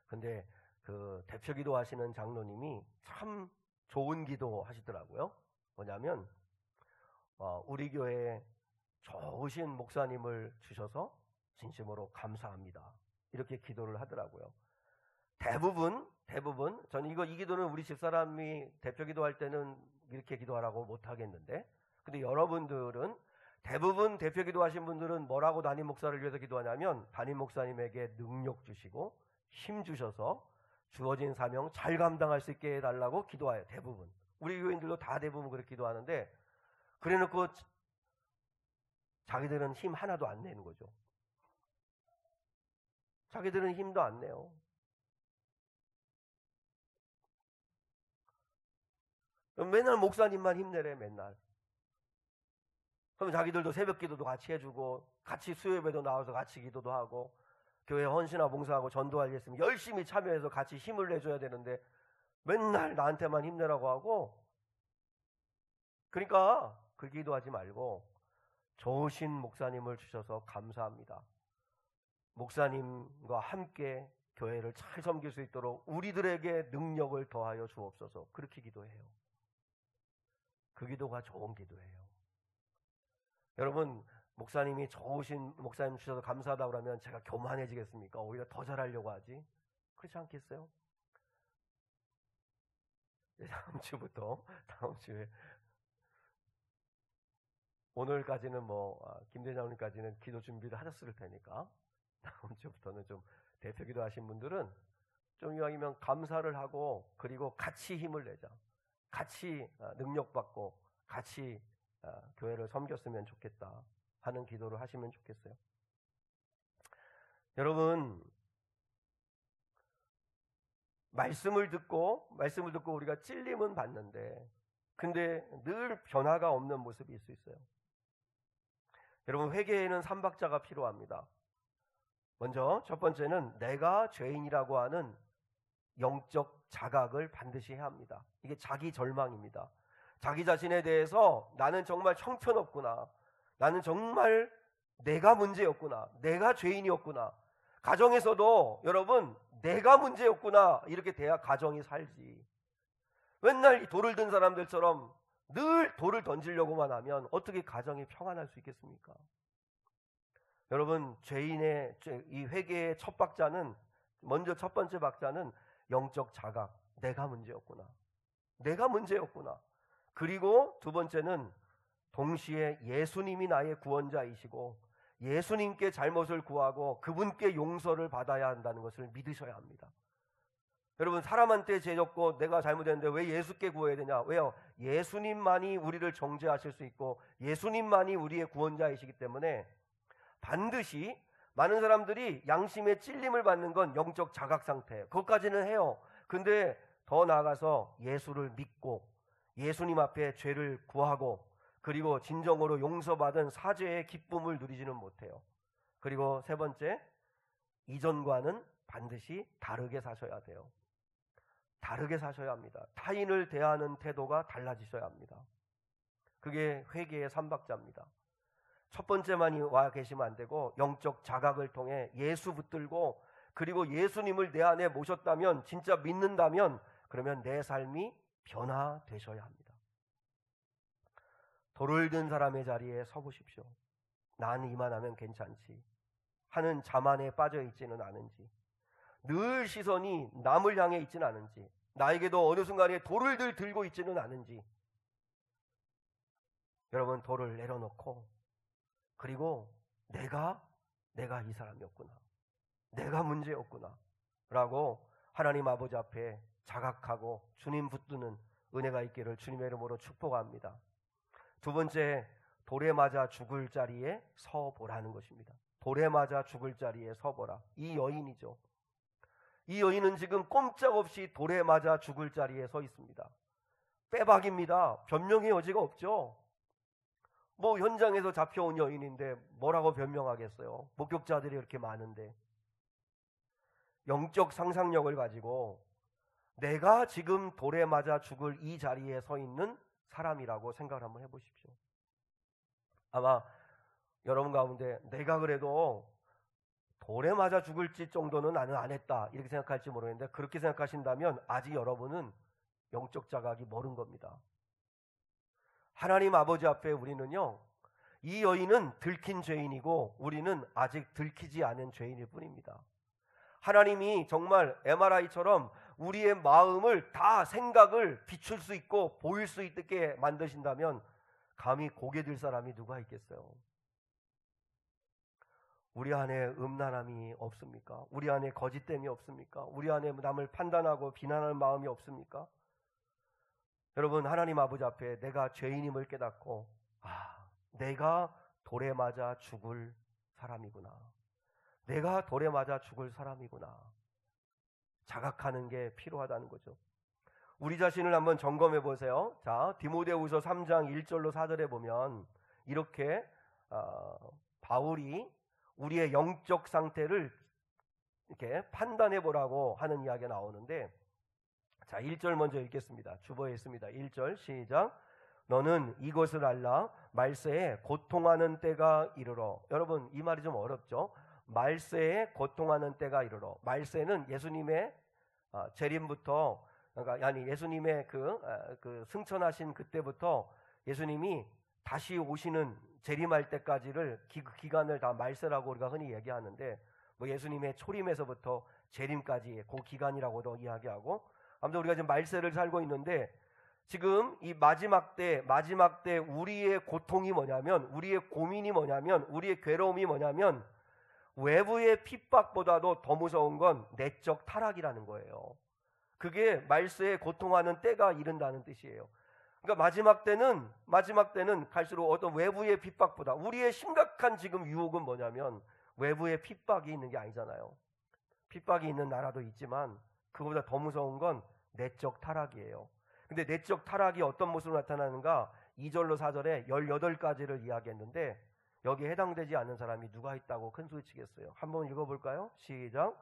근데 그 대표 기도 하시는 장로님이 참 좋은 기도 하시더라고요. 뭐냐면 우리 교회에 좋으신 목사님을 주셔서 진심으로 감사합니다, 이렇게 기도를 하더라고요. 대부분 저는 이 기도는 우리 집사람이 대표 기도할 때는 이렇게 기도하라고 못 하겠는데, 근데 여러분들은 대부분 대표 기도하신 분들은 뭐라고 담임 목사를 위해서 기도하냐면 담임 목사님에게 능력 주시고 힘 주셔서 주어진 사명 잘 감당할 수 있게 해달라고 기도해요. 대부분 우리 교인들도 다 대부분 그렇게 기도하는데, 그래놓고 자기들은 힘 하나도 안 내는 거죠. 자기들은 힘도 안 내요. 맨날 목사님만 힘내래. 맨날. 그럼 자기들도 새벽 기도도 같이 해주고 같이 수요예배도 나와서 같이 기도도 하고 교회 헌신하고 봉사하고 전도할 일 있으면 열심히 참여해서 같이 힘을 내줘야 되는데 맨날 나한테만 힘내라고 하고, 그러니까 그 기도하지 말고 좋으신 목사님을 주셔서 감사합니다. 목사님과 함께 교회를 잘 섬길 수 있도록 우리들에게 능력을 더하여 주옵소서. 그렇게 기도해요. 그 기도가 좋은 기도예요. 여러분, 목사님이 좋으신 목사님 주셔서 감사하다 그러면 제가 교만해지겠습니까? 오히려 더 잘하려고 하지? 그렇지 않겠어요? 다음 주부터, 다음 주에 오늘까지는 김대장님까지는 기도 준비를 하셨을 테니까 다음 주부터는 좀 대표 기도하신 분들은 좀 이왕이면 감사를 하고, 그리고 같이 힘을 내자. 같이 능력받고 같이 교회를 섬겼으면 좋겠다 하는 기도를 하시면 좋겠어요. 여러분, 말씀을 듣고 우리가 찔림은 받는데, 근데 늘 변화가 없는 모습이 있을 수 있어요. 여러분, 회개에는 삼박자가 필요합니다. 먼저 첫 번째는 내가 죄인이라고 하는 영적 자각을 반드시 해야 합니다. 이게 자기 절망입니다. 자기 자신에 대해서 나는 정말 형편없구나, 나는 정말 내가 문제였구나, 내가 죄인이었구나. 가정에서도 여러분, 내가 문제였구나, 이렇게 돼야 가정이 살지. 맨날 돌을 든 사람들처럼 늘 돌을 던지려고만 하면 어떻게 가정이 평안할 수 있겠습니까? 여러분, 죄인의 이 회개의 첫 박자는, 먼저 첫 번째 박자는 영적 자각, 내가 문제였구나, 내가 문제였구나. 그리고 두 번째는 동시에 예수님이 나의 구원자이시고 예수님께 잘못을 구하고 그분께 용서를 받아야 한다는 것을 믿으셔야 합니다. 여러분, 사람한테 죄 졌고 내가 잘못했는데 왜 예수께 구해야 되냐? 왜요? 예수님만이 우리를 정죄하실 수 있고 예수님만이 우리의 구원자이시기 때문에 반드시, 많은 사람들이 양심의 찔림을 받는 건 영적 자각 상태, 그것까지는 해요. 근데 더 나아가서 예수를 믿고 예수님 앞에 죄를 구하고 그리고 진정으로 용서받은 사죄의 기쁨을 누리지는 못해요. 그리고 세 번째, 이전과는 반드시 다르게 사셔야 돼요. 다르게 사셔야 합니다. 타인을 대하는 태도가 달라지셔야 합니다. 그게 회개의 삼박자입니다. 첫 번째만 와 계시면 안 되고 영적 자각을 통해 예수 붙들고, 그리고 예수님을 내 안에 모셨다면, 진짜 믿는다면, 그러면 내 삶이 변화되셔야 합니다. 돌을 든 사람의 자리에 서보십시오. 난 이만하면 괜찮지 하는 자만에 빠져 있지는 않은지, 늘 시선이 남을 향해 있지는 않은지, 나에게도 어느 순간에 돌을 들고 있지는 않은지. 여러분, 돌을 내려놓고, 그리고 내가 이 사람이었구나, 내가 문제였구나 라고 하나님 아버지 앞에 자각하고 주님 붙드는 은혜가 있기를 주님의 이름으로 축복합니다. 두 번째, 돌에 맞아 죽을 자리에 서보라는 것입니다. 돌에 맞아 죽을 자리에 서보라. 이 여인이죠. 이 여인은 지금 꼼짝없이 돌에 맞아 죽을 자리에 서 있습니다. 빼박입니다. 변명의 여지가 없죠. 현장에서 잡혀온 여인인데 뭐라고 변명하겠어요? 목격자들이 이렇게 많은데. 영적 상상력을 가지고 내가 지금 돌에 맞아 죽을 이 자리에 서 있는 사람이라고 생각을 한번 해보십시오. 아마 여러분 가운데 내가 그래도 돌에 맞아 죽을 짓 정도는 나는 안 했다, 이렇게 생각할지 모르겠는데, 그렇게 생각하신다면 아직 여러분은 영적 자각이 모른 겁니다. 하나님 아버지 앞에 우리는요, 이 여인은 들킨 죄인이고 우리는 아직 들키지 않은 죄인일 뿐입니다. 하나님이 정말 MRI처럼 우리의 마음을 다 생각을 비출 수 있고 보일 수 있게 만드신다면 감히 고개 들 사람이 누가 있겠어요? 우리 안에 음란함이 없습니까? 우리 안에 거짓됨이 없습니까? 우리 안에 남을 판단하고 비난할 마음이 없습니까? 여러분, 하나님 아버지 앞에 내가 죄인임을 깨닫고, 내가 돌에 맞아 죽을 사람이구나, 내가 돌에 맞아 죽을 사람이구나 자각하는 게 필요하다는 거죠. 우리 자신을 한번 점검해 보세요. 자, 디모데후서 3장 1절로 4절에 보면 이렇게 바울이 우리의 영적 상태를 이렇게 판단해 보라고 하는 이야기가 나오는데, 자, 1절 먼저 읽겠습니다. 주보에 있습니다. 1절 시작. 너는 이것을 알라. 말세에 고통하는 때가 이르러. 여러분, 이 말이 좀 어렵죠? 말세에 고통하는 때가 이르러. 말세는 예수님의 재림부터, 그러니까 아니 예수님의 그 승천하신 그때부터 예수님이 다시 오시는 재림할 때까지를 기간을 다 말세라고 우리가 흔히 얘기하는데, 뭐 예수님의 초림에서부터 재림까지 그 기간이라고도 이야기하고, 아무튼 우리가 지금 말세를 살고 있는데, 지금 이 마지막 때 우리의 고통이 뭐냐면, 우리의 고민이 뭐냐면, 우리의 괴로움이 뭐냐면, 외부의 핍박보다도 더 무서운 건 내적 타락이라는 거예요. 그게 말세에 고통하는 때가 이른다는 뜻이에요. 그러니까 마지막 때는 갈수록 어떤 외부의 핍박보다, 우리의 심각한 지금 유혹은 뭐냐면 외부의 핍박이 있는 게 아니잖아요. 핍박이 있는 나라도 있지만 그보다 더 무서운 건 내적 타락이에요. 근데 내적 타락이 어떤 모습으로 나타나는가? 2절로 4절에 18가지를 이야기했는데, 여기에 해당되지 않는 사람이 누가 있다고 큰 소리 치겠어요? 한번 읽어볼까요? 시작.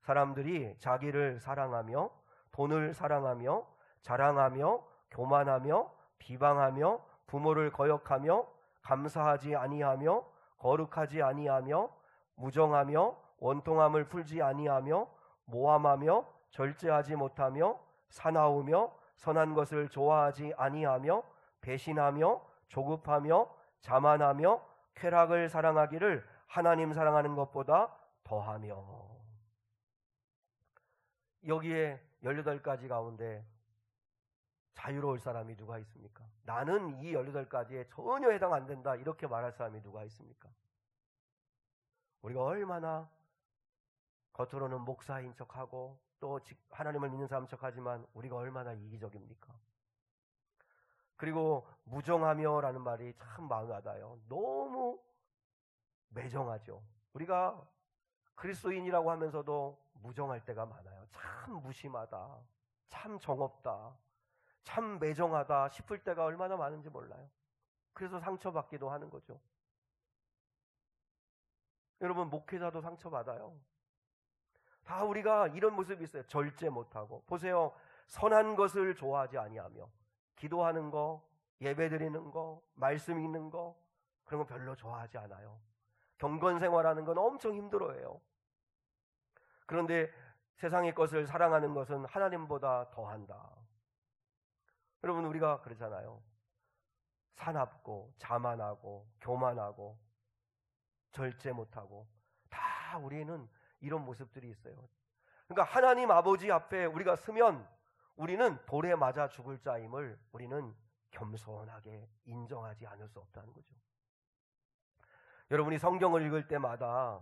사람들이 자기를 사랑하며 돈을 사랑하며 자랑하며 교만하며 비방하며 부모를 거역하며 감사하지 아니하며 거룩하지 아니하며 무정하며 원통함을 풀지 아니하며 모함하며 절제하지 못하며 사나우며 선한 것을 좋아하지 아니하며 배신하며 조급하며 자만하며 쾌락을 사랑하기를 하나님 사랑하는 것보다 더하며. 여기에 18가지 가운데 자유로울 사람이 누가 있습니까? 나는 이 18가지에 전혀 해당 안 된다, 이렇게 말할 사람이 누가 있습니까? 우리가 얼마나 겉으로는 목사인 척하고 또 하나님을 믿는 사람 척하지만 우리가 얼마나 이기적입니까? 그리고 무정하며 라는 말이 참 마음이 와닿아요. 너무 매정하죠. 우리가 그리스도인이라고 하면서도 무정할 때가 많아요. 참 무심하다, 참 정없다, 참 매정하다 싶을 때가 얼마나 많은지 몰라요. 그래서 상처받기도 하는 거죠. 여러분, 목회자도 상처받아요. 다 우리가 이런 모습이 있어요. 절제 못하고. 보세요. 선한 것을 좋아하지 아니하며, 기도하는 거, 예배드리는 거, 말씀 읽는 거, 그런 거 별로 좋아하지 않아요. 경건 생활하는 건 엄청 힘들어해요. 그런데 세상의 것을 사랑하는 것은 하나님보다 더한다. 여러분, 우리가 그러잖아요. 사납고 자만하고 교만하고 절제 못하고, 다 우리는 이런 모습들이 있어요. 그러니까 하나님 아버지 앞에 우리가 서면 우리는 돌에 맞아 죽을 자임을 우리는 겸손하게 인정하지 않을 수 없다는 거죠. 여러분이 성경을 읽을 때마다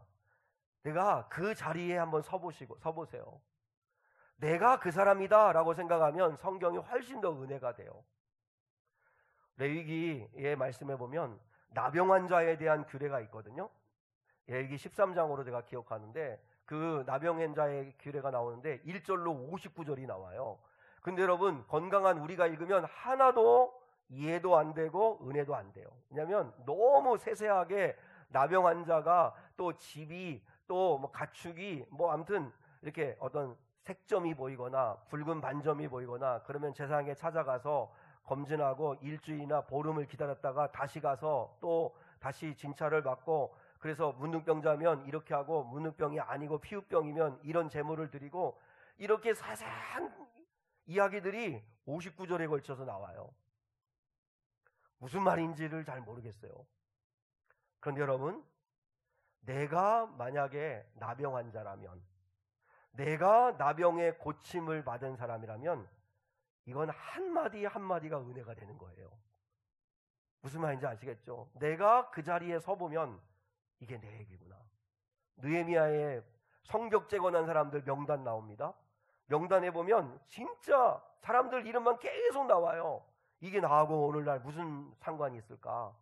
내가 그 자리에 한번 서보세요. 내가 그 사람이다 라고 생각하면 성경이 훨씬 더 은혜가 돼요. 레위기의 말씀에 보면 나병 환자에 대한 규례가 있거든요. 레위기 13장으로 제가 기억하는데, 그 나병 환자의 규례가 나오는데 1절로 59절이 나와요. 근데 여러분, 건강한 우리가 읽으면 하나도 이해도 안 되고 은혜도 안 돼요. 왜냐하면 너무 세세하게 나병 환자가 또 집이 또 뭐 가축이 뭐 아무튼 이렇게 어떤 색점이 보이거나 붉은 반점이 보이거나 그러면 제사장에 찾아가서 검진하고 일주일이나 보름을 기다렸다가 다시 가서 또 다시 진찰을 받고, 그래서 문둥병자면 이렇게 하고 문둥병이 아니고 피부병이면 이런 제물을 드리고, 이렇게 자세한 이야기들이 59절에 걸쳐서 나와요. 무슨 말인지를 잘 모르겠어요. 그런데 여러분, 내가 만약에 나병 환자라면, 내가 나병의 고침을 받은 사람이라면 이건 한마디 한마디가 은혜가 되는 거예요. 무슨 말인지 아시겠죠? 내가 그 자리에 서보면 이게 내 얘기구나. 느헤미야의 성벽 재건한 사람들 명단 나옵니다. 명단에 보면 진짜 사람들 이름만 계속 나와요. 이게 나하고 오늘날 무슨 상관이 있을까?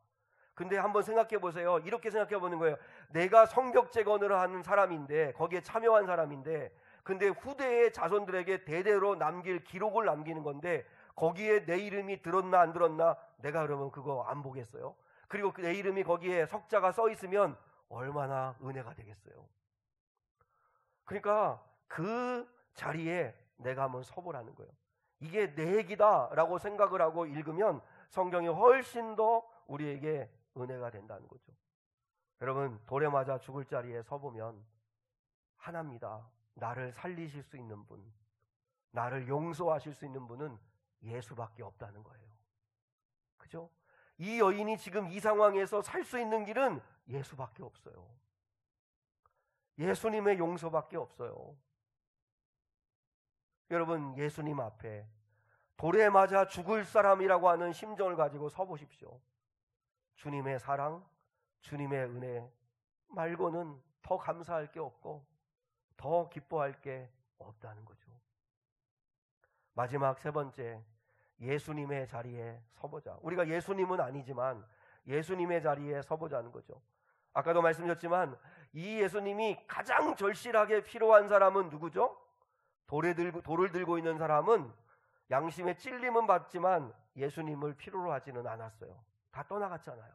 근데 한번 생각해 보세요. 이렇게 생각해 보는 거예요. 내가 성벽 재건을 하는 사람인데, 거기에 참여한 사람인데, 근데 후대의 자손들에게 대대로 남길 기록을 남기는 건데, 거기에 내 이름이 들었나 안 들었나 내가 그러면 그거 안 보겠어요? 그리고 내 이름이 거기에 석자가 써 있으면 얼마나 은혜가 되겠어요. 그러니까 그 자리에 내가 한번 서보라는 거예요. 이게 내 얘기다라고 생각을 하고 읽으면 성경이 훨씬 더 우리에게 은혜가 된다는 거죠. 여러분, 돌에 맞아 죽을 자리에 서보면 하나입니다. 나를 살리실 수 있는 분, 나를 용서하실 수 있는 분은 예수밖에 없다는 거예요. 그죠? 이 여인이 지금 이 상황에서 살 수 있는 길은 예수밖에 없어요. 예수님의 용서밖에 없어요. 여러분, 예수님 앞에 돌에 맞아 죽을 사람이라고 하는 심정을 가지고 서보십시오. 주님의 사랑, 주님의 은혜 말고는 더 감사할 게 없고 더 기뻐할 게 없다는 거죠. 마지막 세 번째, 예수님의 자리에 서보자. 우리가 예수님은 아니지만 예수님의 자리에 서보자는 거죠. 아까도 말씀드렸지만 이 예수님이 가장 절실하게 필요한 사람은 누구죠? 돌을 들고 있는 사람은 양심의 찔림은 받지만 예수님을 필요로 하지는 않았어요. 다 떠나갔잖아요.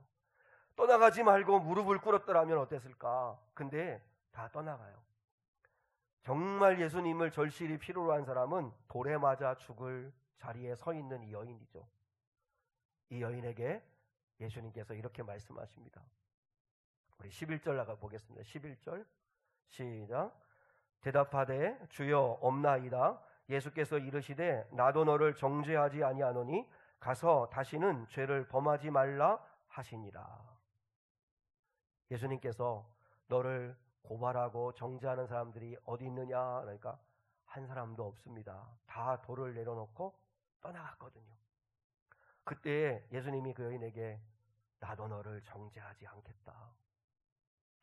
떠나가지 말고 무릎을 꿇었더라면 어땠을까? 근데 다 떠나가요. 정말 예수님을 절실히 필요로 한 사람은 돌에 맞아 죽을 자리에 서 있는 이 여인이죠. 이 여인에게 예수님께서 이렇게 말씀하십니다. 우리 11절 나가 보겠습니다. 11절 시작. 대답하되 주여 없나이다. 예수께서 이르시되 나도 너를 정죄하지 아니하노니 가서 다시는 죄를 범하지 말라 하시니라. 예수님께서 너를 고발하고 정죄하는 사람들이 어디 있느냐? 그러니까 한 사람도 없습니다. 다 돌을 내려놓고 떠나갔거든요. 그때 예수님이 그 여인에게 나도 너를 정죄하지 않겠다.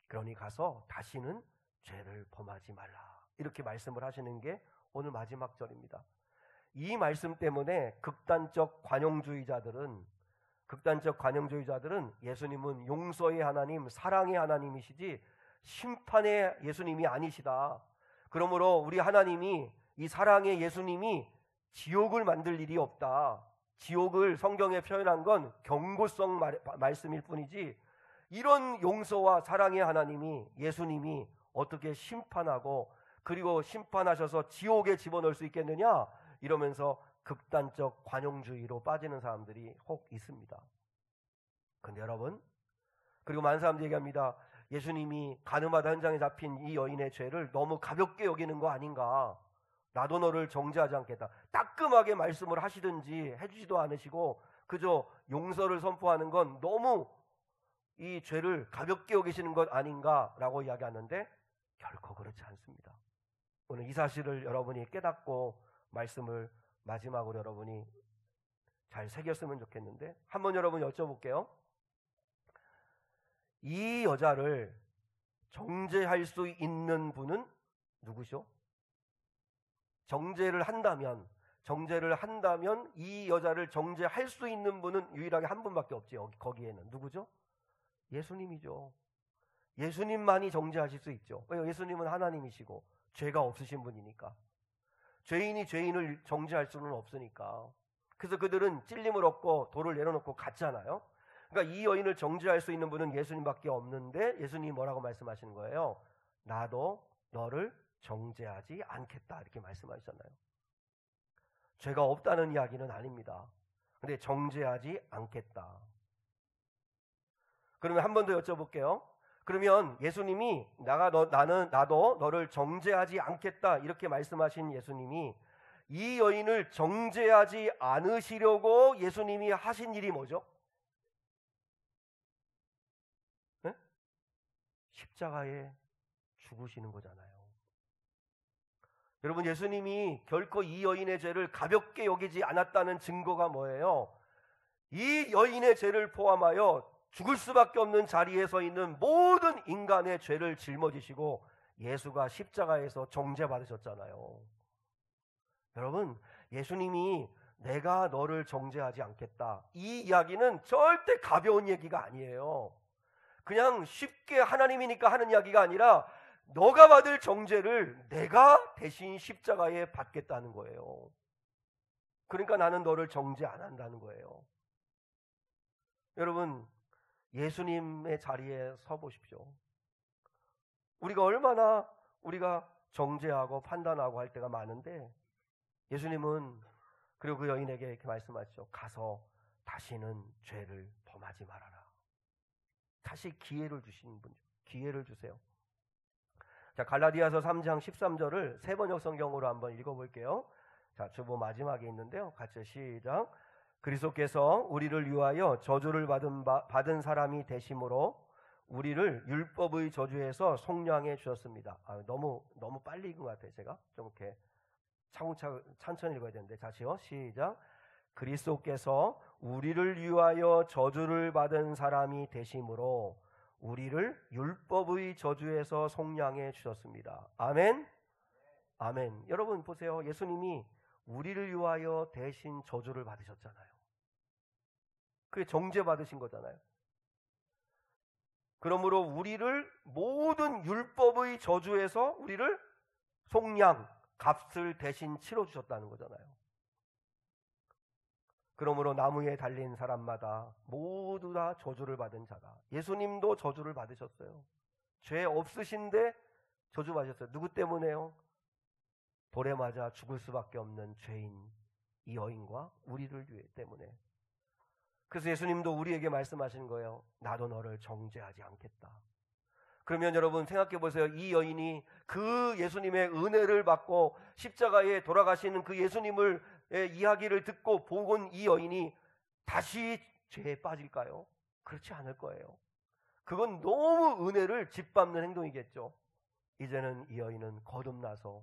그러니 가서 다시는 죄를 범하지 말라. 이렇게 말씀을 하시는 게 오늘 마지막 절입니다. 이 말씀 때문에 극단적 관용주의자들은 예수님은 용서의 하나님, 사랑의 하나님이시지 심판의 예수님이 아니시다. 그러므로 우리 하나님이, 이 사랑의 예수님이 지옥을 만들 일이 없다. 지옥을 성경에 표현한 건 경고성 말씀일 뿐이지 이런 용서와 사랑의 하나님이, 예수님이 어떻게 심판하고 그리고 심판하셔서 지옥에 집어넣을 수 있겠느냐? 이러면서 극단적 관용주의로 빠지는 사람들이 혹 있습니다. 근데 여러분, 그리고 많은 사람들이 얘기합니다. 예수님이 가늠하다 현장에 잡힌 이 여인의 죄를 너무 가볍게 여기는 거 아닌가? 나도 너를 정죄하지 않겠다. 따끔하게 말씀을 하시든지 해주지도 않으시고 그저 용서를 선포하는 건 너무 이 죄를 가볍게 여기시는 것 아닌가라고 이야기하는데 결코 그렇지 않습니다. 오늘 이 사실을 여러분이 깨닫고 말씀을 마지막으로 여러분이 잘 새겼으면 좋겠는데 한번 여러분 여쭤볼게요. 이 여자를 정죄할 수 있는 분은 누구시오? 정죄를 한다면 이 여자를 정죄할 수 있는 분은 유일하게 한 분밖에 없지. 거기에는 누구죠? 예수님이죠. 예수님만이 정죄하실 수 있죠. 왜요? 예수님은 하나님이시고 죄가 없으신 분이니까. 죄인이 죄인을 정죄할 수는 없으니까. 그래서 그들은 찔림을 얻고 돌을 내려놓고 갔잖아요. 그러니까 이 여인을 정죄할 수 있는 분은 예수님밖에 없는데 예수님이 뭐라고 말씀하시는 거예요? 나도 너를 정죄하지 않겠다 이렇게 말씀하셨잖아요. 죄가 없다는 이야기는 아닙니다. 근데 정죄하지 않겠다. 그러면 한 번 더 여쭤볼게요. 그러면 예수님이 나도 너를 정죄하지 않겠다 이렇게 말씀하신 예수님이 이 여인을 정죄하지 않으시려고 예수님이 하신 일이 뭐죠? 네? 십자가에 죽으시는 거잖아요. 여러분, 예수님이 결코 이 여인의 죄를 가볍게 여기지 않았다는 증거가 뭐예요? 이 여인의 죄를 포함하여 죽을 수밖에 없는 자리에 서 있는 모든 인간의 죄를 짊어지시고 예수가 십자가에서 정죄받으셨잖아요. 여러분, 예수님이 내가 너를 정죄하지 않겠다 이 이야기는 절대 가벼운 얘기가 아니에요. 그냥 쉽게 하나님이니까 하는 이야기가 아니라 너가 받을 정죄를 내가 대신 십자가에 받겠다는 거예요. 그러니까 나는 너를 정죄 안 한다는 거예요. 여러분, 예수님의 자리에 서 보십시오. 우리가 정죄하고 판단하고 할 때가 많은데 예수님은 그리고 그 여인에게 이렇게 말씀하시죠. 가서 다시는 죄를 범하지 말아라. 다시 기회를 주시는 분이죠. 기회를 주세요. 자, 갈라디아서 3장 13절을 세 번역 성경으로 한번 읽어볼게요. 자, 주보 마지막에 있는데요. 같이 시작. 그리스도께서 우리를 위하여 저주를 받은 사람이 되심으로 우리를 율법의 저주에서 속량해 주셨습니다. 너무 빨리 읽은 것 같아요. 제가 좀 이렇게 차근차근 천천히 읽어야 되는데, 다시요. 시작. 그리스도께서 우리를 위하여 저주를 받은 사람이 되심으로 우리를 율법의 저주에서 속량해 주셨습니다. 아멘. 아멘. 여러분 보세요. 예수님이 우리를 위하여 대신 저주를 받으셨잖아요. 그게 정죄 받으신 거잖아요. 그러므로 우리를 모든 율법의 저주에서 우리를 속량, 값을 대신 치러 주셨다는 거잖아요. 그러므로 나무에 달린 사람마다 모두 다 저주를 받은 자다. 예수님도 저주를 받으셨어요. 죄 없으신데 저주 받으셨어요. 누구 때문에요? 돌에 맞아 죽을 수밖에 없는 죄인 이 여인과 우리를 때문에. 그래서 예수님도 우리에게 말씀하시는 거예요. 나도 너를 정죄하지 않겠다. 그러면 여러분 생각해 보세요. 이 여인이 그 예수님의 은혜를 받고 십자가에 돌아가시는 그 예수님을 이야기를 듣고 보곤 이 여인이 다시 죄에 빠질까요? 그렇지 않을 거예요. 그건 너무 은혜를 짓밟는 행동이겠죠. 이제는 이 여인은 거듭나서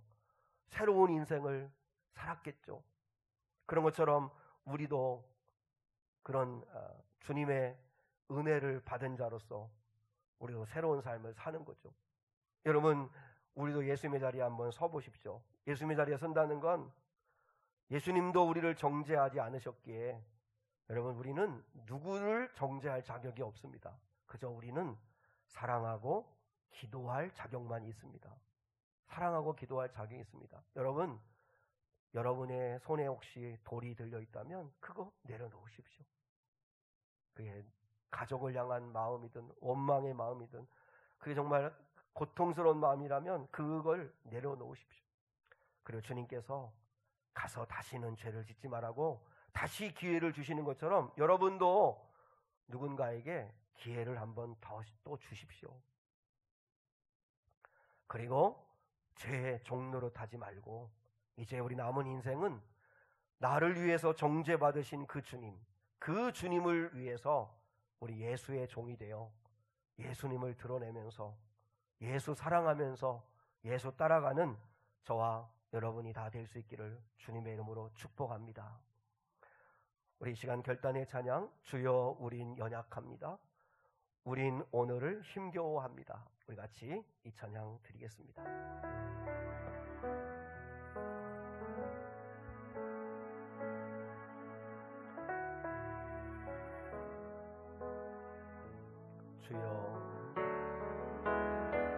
새로운 인생을 살았겠죠. 그런 것처럼 우리도 그런 주님의 은혜를 받은 자로서 우리도 새로운 삶을 사는 거죠. 여러분, 우리도 예수님의 자리에 한번 서 보십시오. 예수님의 자리에 선다는 건 예수님도 우리를 정죄하지 않으셨기에 여러분, 우리는 누구를 정죄할 자격이 없습니다. 그저 우리는 사랑하고 기도할 자격만 있습니다. 사랑하고 기도할 자격이 있습니다. 여러분, 여러분의 손에 혹시 돌이 들려 있다면 그거 내려놓으십시오. 그게 가족을 향한 마음이든 원망의 마음이든 그게 정말 고통스러운 마음이라면 그걸 내려놓으십시오. 그리고 주님께서 가서 다시는 죄를 짓지 말라고 다시 기회를 주시는 것처럼 여러분도 누군가에게 기회를 한번 또 주십시오. 그리고 죄의 종로로 타지 말고 이제 우리 남은 인생은 나를 위해서 정죄받으신 그 주님, 그 주님을 위해서 우리 예수의 종이 되어 예수님을 드러내면서 예수 사랑하면서 예수 따라가는 저와 여러분이 다 될 수 있기를 주님의 이름으로 축복합니다. 우리 이 시간 결단의 찬양, 주여 우린 연약합니다. 우린 오늘을 힘겨워합니다. 우리 같이 이 찬양 드리겠습니다. 주여,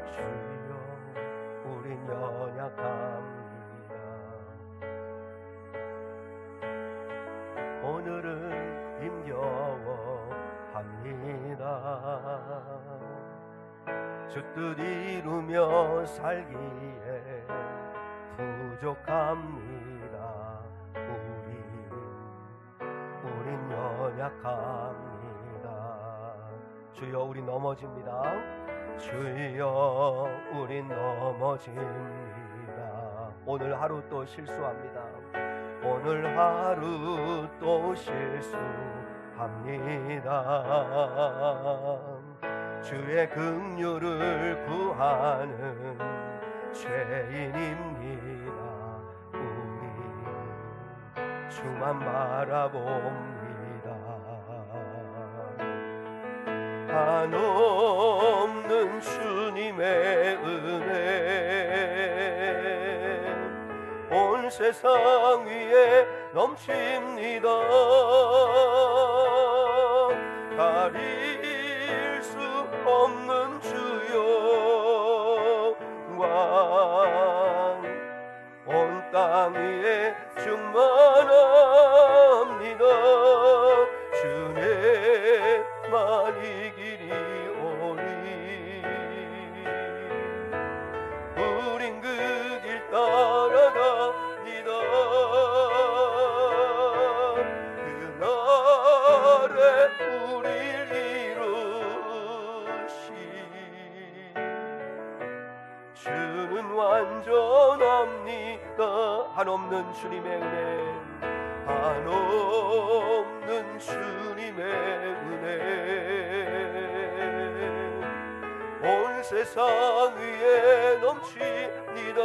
주여, 우린 연약합니다. 오늘은 힘겨워합니다. 주 뜻 이루며 살기에 부족합니다. 우린 연약합니다. 주여, 우리 넘어집니다. 주여, 우린 넘어집니다. 오늘 하루 또 실수합니다. 오늘 하루 또 실수합니다. 주의 긍휼을 구하는 죄인입니다. 우리 주만 바라봅니다. 한없는 주님의 은혜 온 세상 위에 넘칩니다. 가릴 수 없는 주여 영광 온 땅 위에 충만합니다. 주님만 이기리오니 우린 그 한없는 주님의 은혜, 한없는 주님의 은혜, 온 세상 위에 넘칩니다.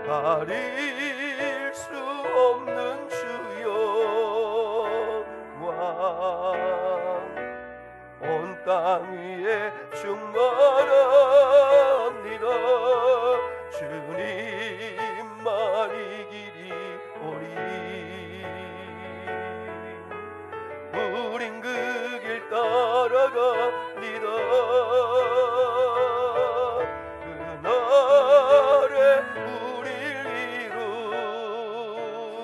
가릴 수 없는 주여 온 땅 위에 충만합니다. 주님만이 길이 오리. 우린 그 길 따라갑니다. 그날에 우릴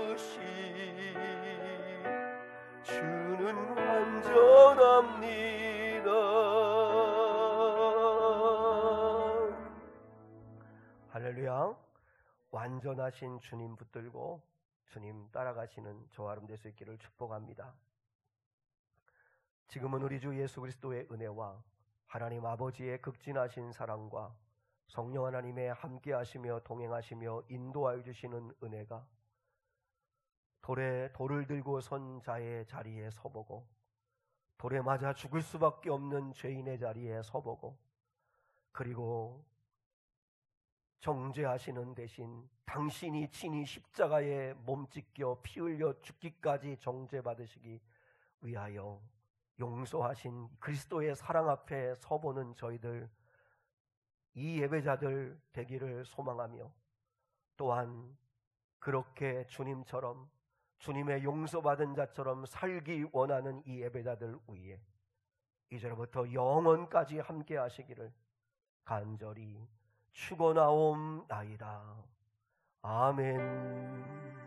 이루시. 주는 완전합니다. 할렐루야. 완전하신 주님 붙들고 주님 따라가시는 저와 여러분 될 수 있기를 축복합니다. 지금은 우리 주 예수 그리스도의 은혜와 하나님 아버지의 극진하신 사랑과 성령 하나님의 함께하시며 동행하시며 인도하여 주시는 은혜가 돌을 들고 선 자의 자리에 서보고 돌에 맞아 죽을 수밖에 없는 죄인의 자리에 서보고 그리고 정죄하시는 대신 당신이 친히 십자가에 몸찢겨 피 흘려 죽기까지 정죄받으시기 위하여 용서하신 그리스도의 사랑 앞에 서보는 저희들 이 예배자들 되기를 소망하며 또한 그렇게 주님처럼 주님의 용서받은 자처럼 살기 원하는 이 예배자들 위에 이제부터 영원까지 함께 하시기를 간절히 축원하옵나이다. 아멘.